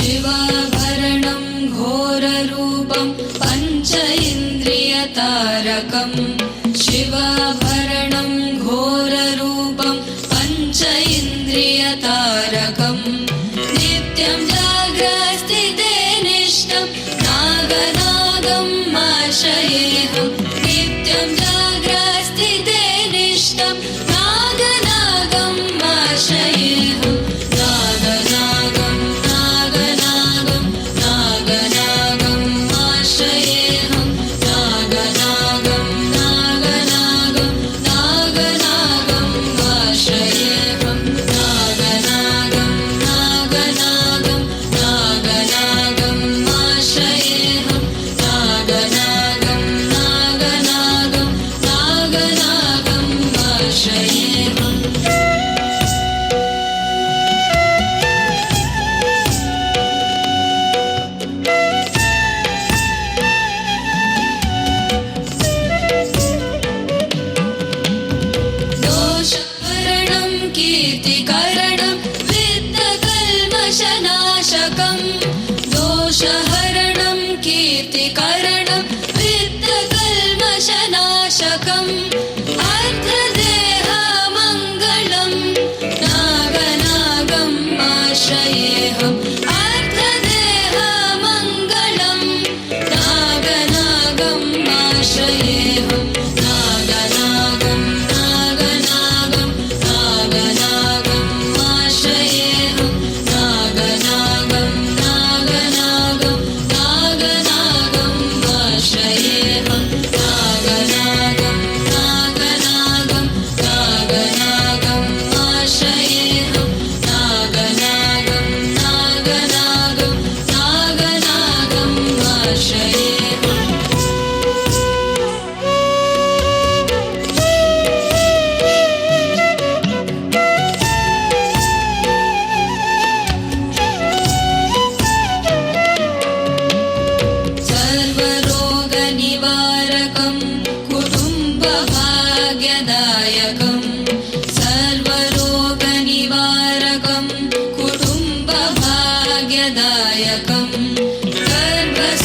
Speaker 4: शिवाभरणं घोररूपं पञ्च इन्द्रियतारकं शिवाभरणं घोररूपं
Speaker 8: आश्रयेऽहम् दोषहरणं कीर्तिकरणं वित्तकल्मषनाशकम् दोषहरणं कीर्तिकरणं वित्तकल्मषनाशकम् अर्थदेहमङ्गलं नागनागम् आश्रयेऽहम् अर्थदेहमङ्गलं नागनागम् आश्रयेऽहम् नागनागं नागनागं नागनागम् आश्रयेऽहम् नागनागं नागनागं नागनागम् आश्रयेऽहम् नागनागं नागनागं नागनागम् आश्रयेऽहम् नागनागं नागनागं नागनागम् आश्रयेऽहम् सर्वरोगनिवारकं कुटुम्बभाग्यदायकं सर्वरोगनिवारकं कुटुम्बभाग्यदायकं गर्भसूतिरक्षकं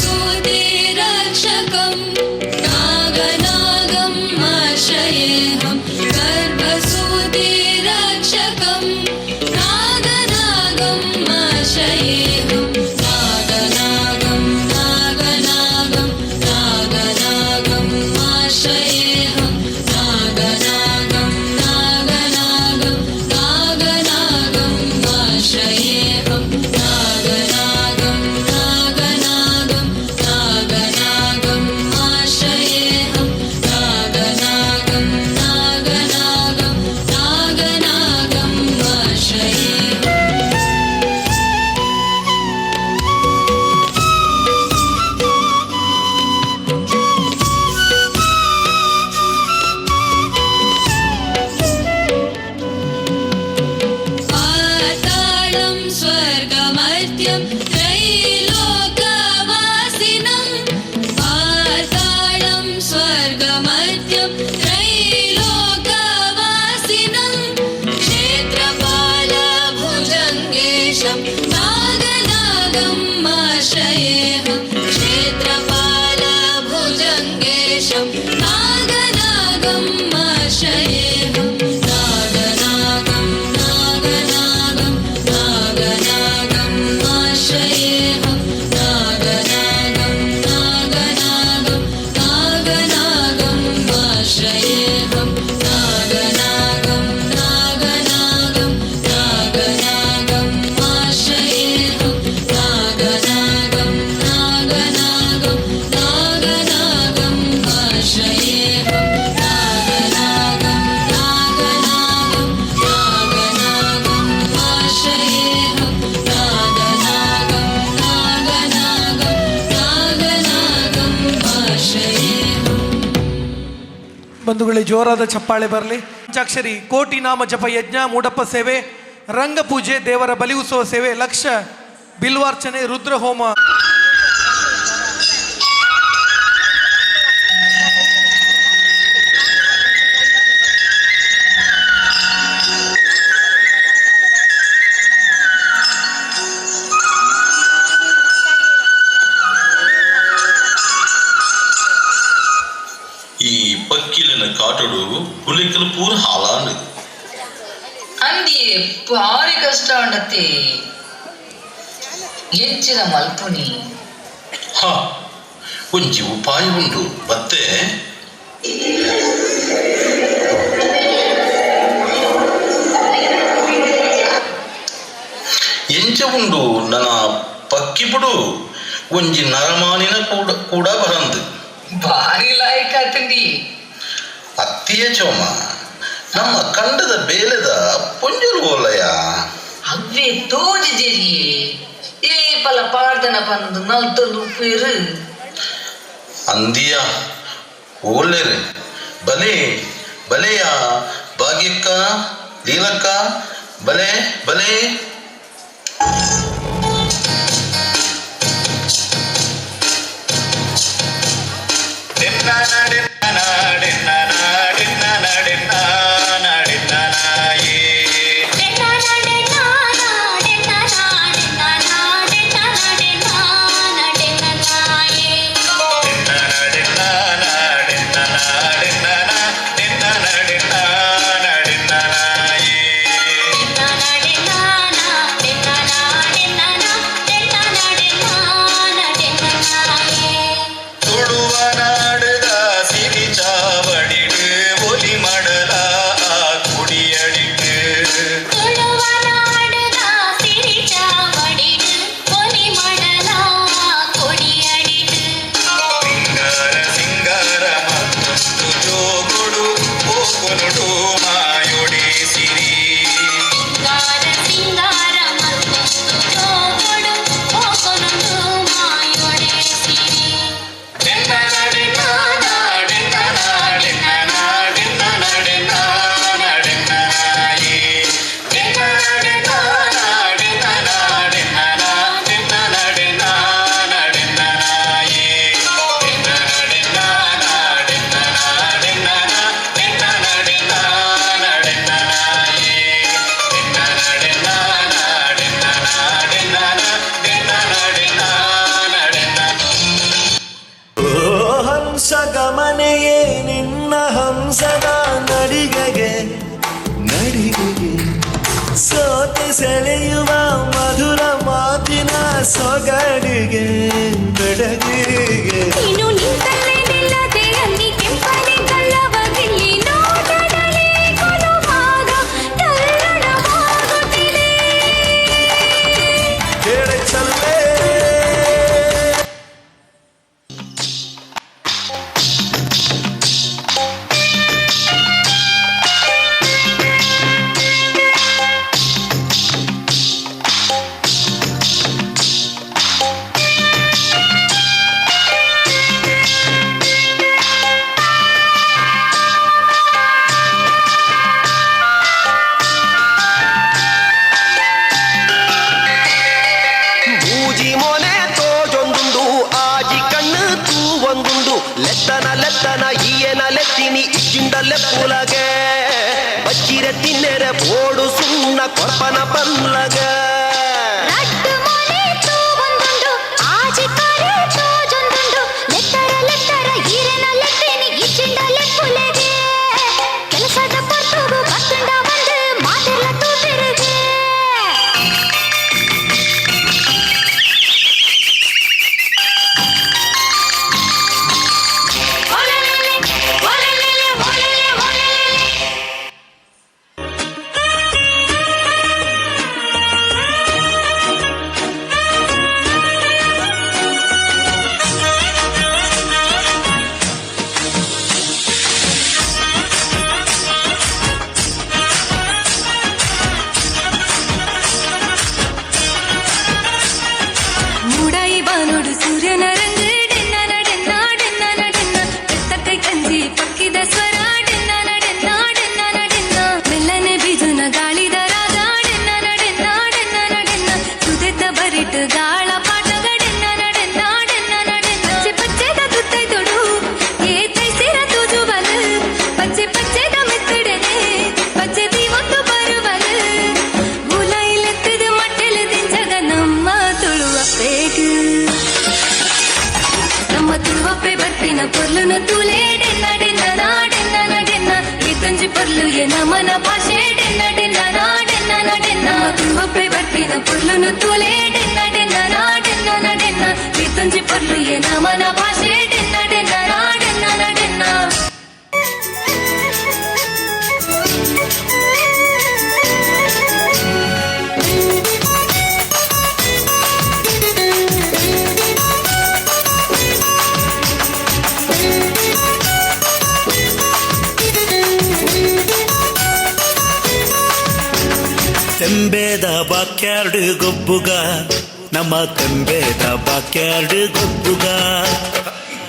Speaker 8: नागनागम् आश्रयेऽहम् गर्भसूतिरक्षकं नागनागम् आश्रयेऽहम् नागनागं नागनागं नागनागम् आश्रयेऽहम् नागनागं नागनागं नागनागम् आश्रयेऽहम् नागनागं नागनागं नागनागम् आश्रयेऽहम् नागनागं नागनागं नागनागम् आश्रयेऽहम् पातालं स्वर्गमर्त्यं त्रैलोकवासिनं पातालं स्वर्गमर्त्यं त्रैलोकवासिनं क्षेत्रपालभुजङ्गेशं नागनागम् आश्रयेऽहम् क्षेत्रपालभुजङ्गेशं नागनागम् आश्रयेऽहम् नागनागं नागनागं नागनागम् आश्रयेऽहम् नागनागं नागनागं नागनागम् आश्रयेऽहम् नागनागं नागनागं नागनागम् आश्रयेऽहम् नागनागं नागनागं नागनागम् आश्रयेऽहम् नागनागं नागनागं नागनागम् आश्रयेऽहम् नागनागं नागनागं नागनागम् आश्रयेऽहम्
Speaker 2: ಬಂಧುಗಳೇ, ಜೋರಾದ ಚಪ್ಪಾಳೆ ಬರಲಿ. ಪಂಚಾಕ್ಷರಿ ಕೋಟಿ ನಾಮ ಜಪ ಯಜ್ಞ, ಮೂಡಪ್ಪ ಸೇವೆ, ರಂಗಪೂಜೆ, ದೇವರ ಬಲಿ ಉತ್ಸವ ಸೇವೆ, ಲಕ್ಷ ಬಿಲ್ವಾರ್ಚನೆ, ರುದ್ರ ಹೋಮ.
Speaker 1: ಈ ಪಕ್ಕಿಲಿನ ಕಾಟಡು ಹುಲಿಕಲು ಪೂರ ಹಾಲಾಂಡು
Speaker 10: ಅಂದಿ ಭಾರಿ ಕಷ್ಟ ಉಂಡತ್ತೆ ಎಂಚಿನ ಮಲ್ಪುನಿ
Speaker 1: ಹಾ ಒಂಜಿ ಉಪಾಯ ಉಂಡು ಬತ್ತೆ ಎಂಚ ಉಂಡು ನನ್ನ ಪಕ್ಕಿ ಬಿಡು ಒಂಜಿ ನರಮಾನಿನ ಕೂಡ ಬರಂದು
Speaker 10: ಭಾರಿ ಲಾಯಕ ಆತಂಡಿ
Speaker 1: ಅತ್ತಿಯ ಚೋಮ ನಮ್ಮ ಕಂಡದ ಬೇಲೆದ ಪೊಂಜಲು ಓಲಯ
Speaker 10: ಅವ್ವೇ ತೋಜಿ ಜೆರಿಯೇ ಏ ಪಲ ಪಾಡ್ದನ ಪಂದು ನಲ್ತೊಂದು ಉಪ್ಪೇರು
Speaker 1: ಅಂದಿಯ ಓಲೆರೆ ಬಲೆ ಬಲೆಯ ಭಾಗ್ಯ ಭಾಗ್ಯಕ್ಕ, ಲೀಲಕ್ಕ, ಬಲೆ ಬಲೆ.
Speaker 6: ಗಮನೆಯೇ ನಿನ್ನ ಹಂಸದ ನಡಿಗೆಗೆ ಸೋತೆ ಸೆಳೆಯುವ ಮಧುರ ಮಾತಿನ ಸೊಗಡಿಗೆ ಬೆಡಗಿಗೆ
Speaker 4: ನೀನು ನಿಂತಲ್ಲೇ ನಿಲ್ಲದೆ ಅಲ್ಲಿ ಕೆಂಪನೆ ಕಲ್ಲವಗಿಲ್ಲಿ ನೋಡಲೇ ಕೊಲುವಾಗ ತಲ್ಲಣವಾಗುತ್ತಿದೆ.
Speaker 6: ಕೇಳೆ ಚಲ್ಲೇ
Speaker 11: ಲೆತ್ತನ ಈಯನ ಲೆತ್ತಿನಿ ಇಚ್ಚಿಂಡಲ್ಲೆ ಪೂಲಗೆ ಬಚ್ಚಿರೆ ತಿನ್ನೆರೆ ಬೋಡು ಸುಣ್ಣ ಕೊಪ್ಪನ ಪಲ್ಲಗ
Speaker 4: పొర్లును తూలే డెన్న డెన్న నా డెన్న నా డెన్న ఈ తంజి పొర్లు ఎనమన భాషే డెన్న డెన్న నా డెన్న నా డెన్న తువపై పట్టిన పొర్లును తూలే డెన్న డెన్న నా డెన్న నా డెన్న ఈ తంజి పొర్లు ఎనమన భాషే డెన్న డెన్న నా డెన్న నా డెన్న
Speaker 6: ತೆಂಬೇದ ಬಾಕ್ಯಾರ್ಡ್ ಗೊಬ್ಬುಗ ನಮ್ಮ ತೆಂಬೇದ ಬಾಕ್ಯಾರ್ಡ್ ಗೊಬ್ಬುಗ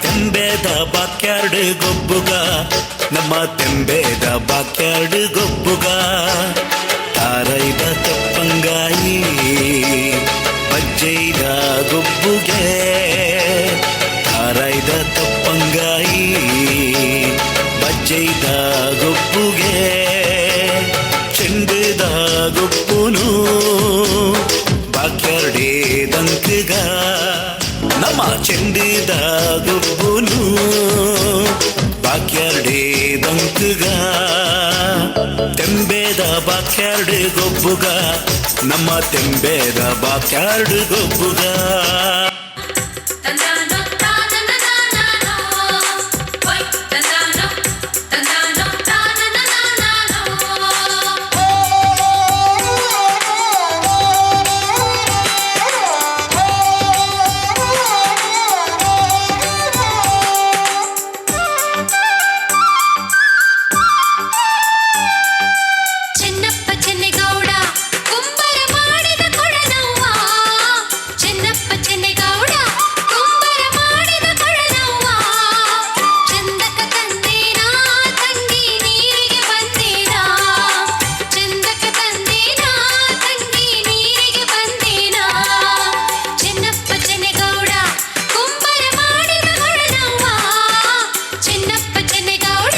Speaker 6: ತೆಂಬೇದ ಬಾಕ್ಯಾರ್ಡ್ ಗೊಬ್ಬುಗ ನಮ್ಮ ತೆಂಬೇದ ಬಾಕ್ಯಾರ್ಡ್ ಗೊಬ್ಬುಗ ತಾರೈದ ತಪ್ಪಂಗಾಯಿ ಬಜ್ಜೈದ ಗೊಬ್ಬುಗೆ ತಾರೈದ ತಪ್ಪಂಗಾಯಿ ಬಜ್ಜೈದ ಗೊಬ್ಬುಗೆ ಚೆಂಡದ ಗೊಬ್ಬುನು ಬಾಕ್ಯಾರ್ಡೇ ದಂಕಗ ನಮ್ಮ ಚೆಂಡದ ಗೊಬ್ಬುನು ಬಾಕ್ಯಾರ್ಡೇ ದಂಕಗ ತೆಂಬೇದ ಬಾಕ್ಯಾರ್ಡ್ ಗೊಬ್ಬುಗ ನಮ್ಮ ತೆಂಬೇದ ಬಾಕ್ಯಾರ್ಡ್ ಗೊಬ್ಬುಗ
Speaker 4: ಚೆನ್ನಪ್ಪ ಚೆನ್ನೆಗೌಡ ಕುಂಬರ ಮಾಡಿದ ಕೊಳನವ್ವ ಚೆನ್ನಪ್ಪ ಚೆನ್ನೆಗೌಡ ಕುಂಬರ ಮಾಡಿದ ಕೊಳನವ್ವ ಚಂದಕ ತಂದೇನಾ ತಂಗಿ ನೀರಿಗೆ ಬಂದೇನಾ ಚಂದಕ ತಂದೇನಾ ತಂಗಿ ನೀರಿಗೆ ಬಂದೇನಾ ಚೆನ್ನಪ್ಪ ಚೆನ್ನೆಗೌಡ ಕುಂಬರ ಮಾಡಿದ ಕೊಳನವ್ವ ಚೆನ್ನಪ್ಪ ಚೆನ್ನೆಗೌಡ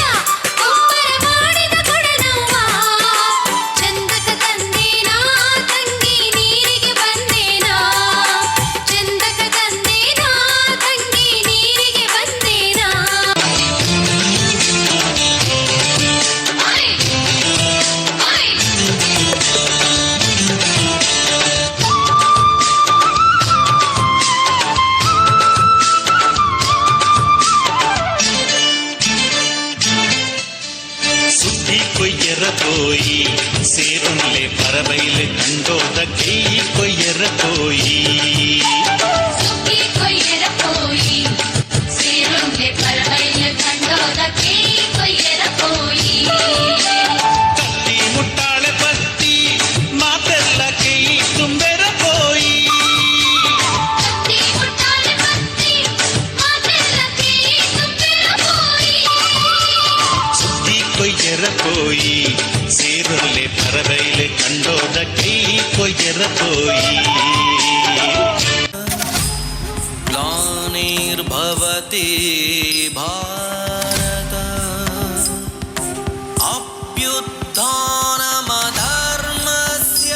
Speaker 4: ಕುಂಬರ ಮಾಡಿದ ಕೊಳನವ್ವ ಚಂದಕ ತಂದೇನಾ ತಂಗಿ ನೀರಿಗೆ ಬಂದೇನಾ ಚಂದಕ ತಂದೇನಾ ತಂಗಿ ನೀರಿಗೆ ಬಂದೇನಾ
Speaker 6: ಸುದ್ದಿ ಕೊಯ್ಯರ ಕೋಯಿ ಸೇರುನ್ಲೆ ಪರಬೈಲೆ ಕಂಡೋದ ಕೈ ಕೊಯ್ಯರ ಕೋಯಿ
Speaker 4: ಸುಗ್ಗಿ ಕೊಯ್ಯರ ಕೋಯಿ ಸೇರುಂಡೆ ಪರವೈಲ ಕಂಡೋದ ಕೈ ಕೊಯ್ಯರ ಕೋಯಿ
Speaker 6: ಕತ್ತಿ ಮುಟ್ಟಾಳೆ ಪತ್ತಿ ಮಾತೆಲ್ಲ ಕೈ ತುಂಬೆರ ಕೋಯಿ
Speaker 4: ಕತ್ತಿ ಮುಟ್ಟಾಲೆ ಪತ್ತಿ ಮಾತೆಲ್ಲ ಕೈ ತುಂಬೆರ ಕೋಯಿ
Speaker 6: ಸುದ್ದಿ ಕೊಯ್ಯರ ಕೋಯಿ ಸೇರುನ್ಲೆ ಪರಬೈಲೆ ಕಂಡೋದ ಕೈ ಕೊಯ್ಯರ ಕೋಯಿ ಗ್ಲಾನಿರ್ಭವತಿ ಭಾರತ ಅಭ್ಯುತ್ಥಾನಮಧರ್ಮಸ್ಯ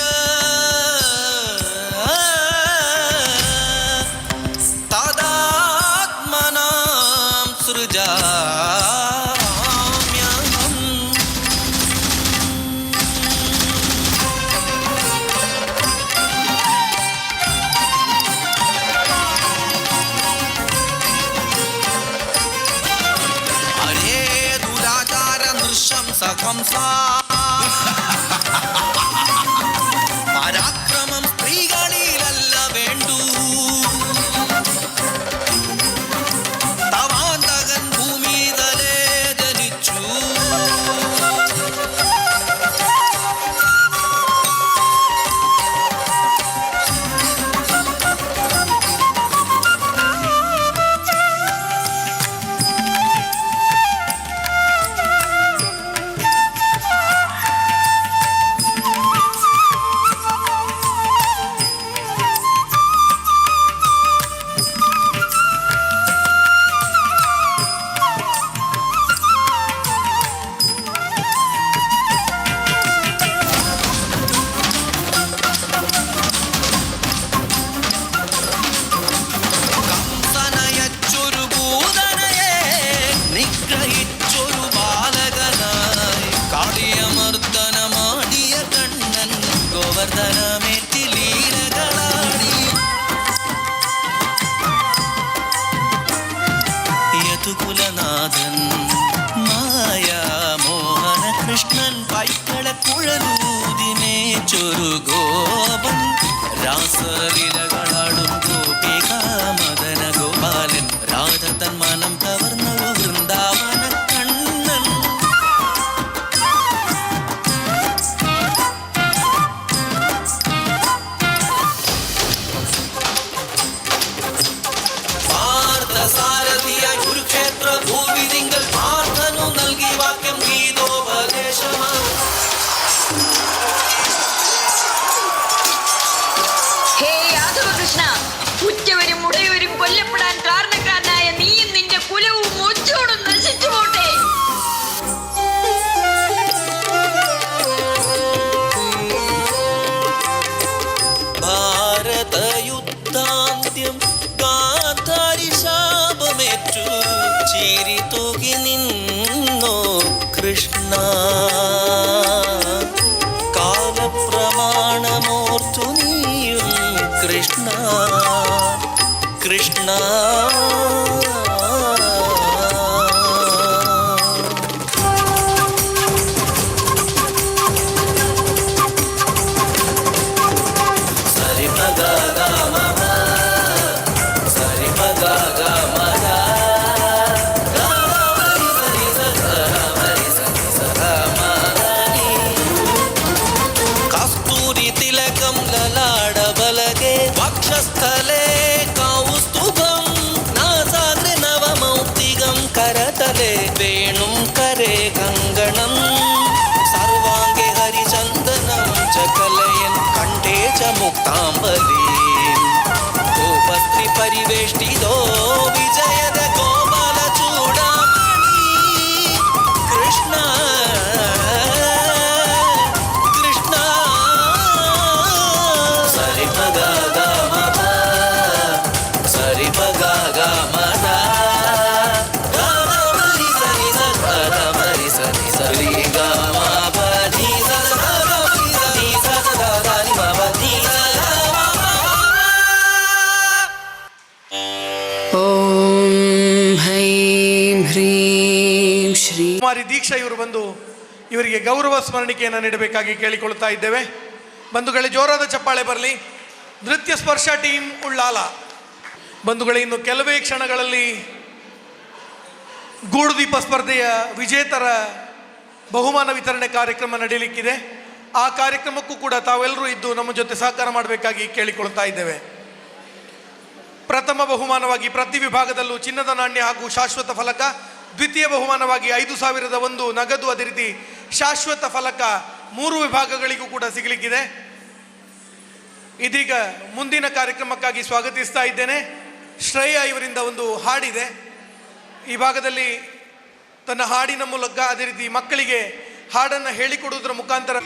Speaker 6: ತದಾತ್ಮನಾಂ ಸೃಜಾಮ್ಯಹಂ ಅರೇ ದುರಾಚಾರ ನೃಶಂಸ ಧ್ವಂಸ പരാക്രമം സ്ത്രീകളിലല്ല വേണ്ടു തവാന്തകൻ ഭൂമിതലേ ജനിച്ചു കംസനയച്ചൊരു ഭൂതനയെ നിഗ്രഹിച്ചൊരു ബാലകനായി കാളിയമർദ്ദന മാടിയ കണ്ണൻ ഗോവർദ്ധനമേറ്റി ലീലകളാടി യദുകുലനാഥൻ മായാ മോഹന കൃഷ്ണൻ പൈക്കളെ കുഴലൂതി മേച്ചൊരു ഗോപൻ രാസലീലകളാടും ഗോപിക മദന ഗോപാലൻ രാധ തൻ മനം കവർന്നൊരു വൃന്ദാവന കണ്ണൻ പാർത്ഥസാരഥിയായി കുരുക്ഷേത്ര ഭൂമി നിങ്ങൾ പാർത്ഥനു നൽകി കാലപ്രമാണമോർത്തുനീയും കൃഷ്ണ കൃഷ്ണ स्थले कौस्तुभं नासाग्रे नवमौक्तिकं करतले वेणुं करे कङ्गणं सर्वाङ्गे हरिचन्दनं च कलयन् कण्ठे च मुक्ताम्बरीं गोपस्त्रि परिवेष्टितो विजयद गोपालचूडामणि कृष्ण कृष्ण सरिपदा
Speaker 2: ಕುಮಾರಿ ದೀಕ್ಷಾ ಇವರು ಬಂದು ಇವರಿಗೆ ಗೌರವ ಸ್ಮರಣಿಕೆಯನ್ನು ನೀಡಬೇಕಾಗಿ ಕೇಳಿಕೊಳ್ಳುತ್ತಾ ಇದ್ದೇವೆ. ಬಂಧುಗಳೇ, ಜೋರಾದ ಚಪ್ಪಾಳೆ ಬರಲಿ. ನೃತ್ಯ ಸ್ಪರ್ಶ ಟೀಮ್ ಉಳ್ಳಾಲ. ಬಂಧುಗಳೇ, ಇನ್ನು ಕೆಲವೇ ಕ್ಷಣಗಳಲ್ಲಿ ಗೂಡುದೀಪ ಸ್ಪರ್ಧೆಯ ವಿಜೇತರ ಬಹುಮಾನ ವಿತರಣೆ ಕಾರ್ಯಕ್ರಮ ನಡೆಯಲಿಕ್ಕಿದೆ. ಆ ಕಾರ್ಯಕ್ರಮಕ್ಕೂ ಕೂಡ ತಾವೆಲ್ಲರೂ ಇದ್ದು ನಮ್ಮ ಜೊತೆ ಸಹಕಾರ ಮಾಡಬೇಕಾಗಿ ಕೇಳಿಕೊಳ್ತಾ ಇದ್ದೇವೆ. ಪ್ರಥಮ ಬಹುಮಾನವಾಗಿ ಪ್ರತಿ ವಿಭಾಗದಲ್ಲೂ ಚಿನ್ನದ ನಾಣ್ಯ ಹಾಗೂ ಶಾಶ್ವತ ಫಲಕ, ದ್ವಿತೀಯ ಬಹುಮಾನವಾಗಿ 5,001 ನಗದು, ಅದೇ ರೀತಿ ಶಾಶ್ವತ ಫಲಕ 3 ವಿಭಾಗಗಳಿಗೂ ಕೂಡ ಸಿಗಲಿಕ್ಕಿದೆ. ಇದೀಗ ಮುಂದಿನ ಕಾರ್ಯಕ್ರಮಕ್ಕಾಗಿ ಸ್ವಾಗತಿಸ್ತಾ ಇದ್ದೇನೆ. ಶ್ರೇಯಾ ಇವರಿಂದ ಒಂದು ಹಾಡಿದೆ. ಈ ಭಾಗದಲ್ಲಿ ತನ್ನ ಹಾಡಿನ ಮೂಲಕ ಅದೇ ರೀತಿ ಮಕ್ಕಳಿಗೆ ಹಾಡನ್ನು ಹೇಳಿಕೊಡುವುದರ ಮುಖಾಂತರ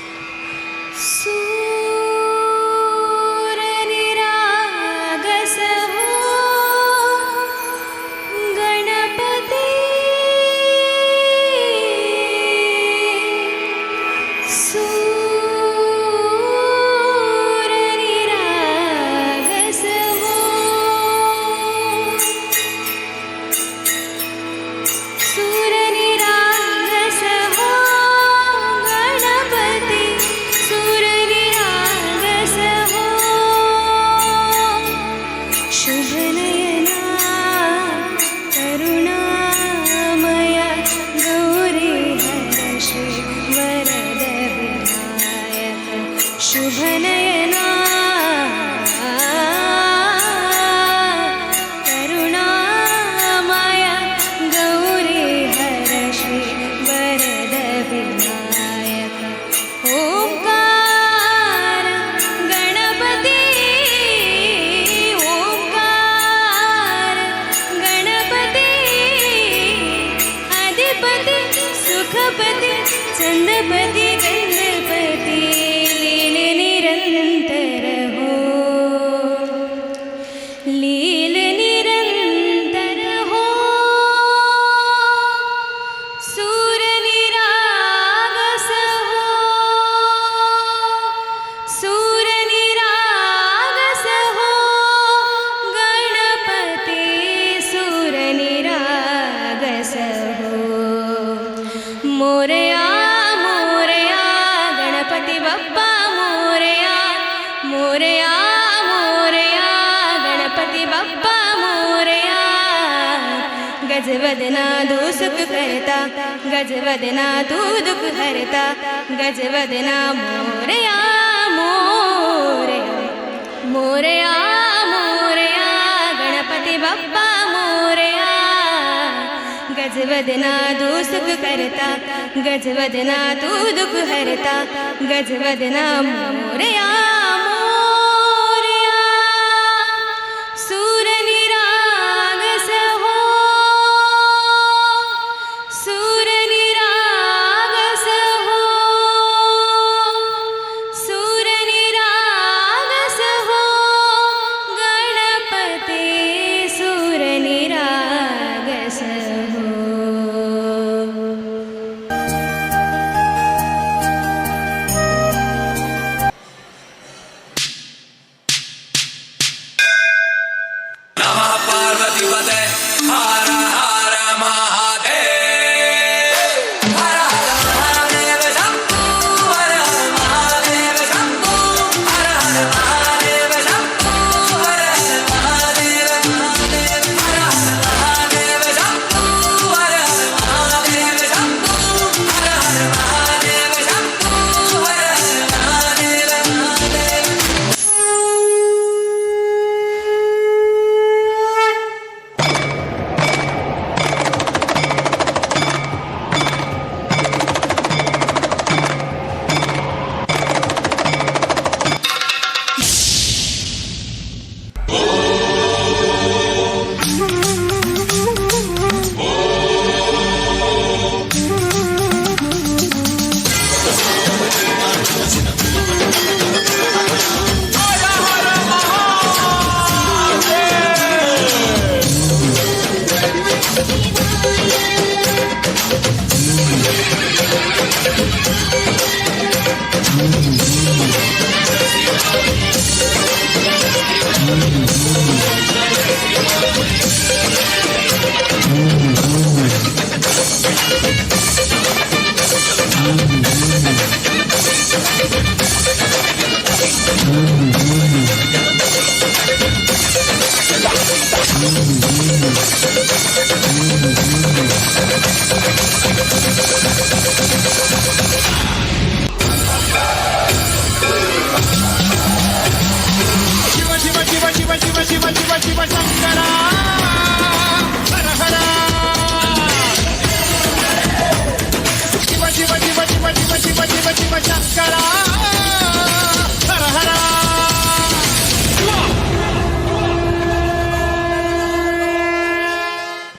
Speaker 4: गजवदना दो सुख करता, गजवदना तू दुख हरता, गजवदना मोरया मोरया मोरया मोरया गणपति बप्पा मोरया. गजवदना दो सुख करता, गजवदना तू दुख हरता, गजवदना मोरया मोरया. सूर निराग सहो, सूर निराग सहो, सूर निराग सहो, गणपति सूर निराग सहो.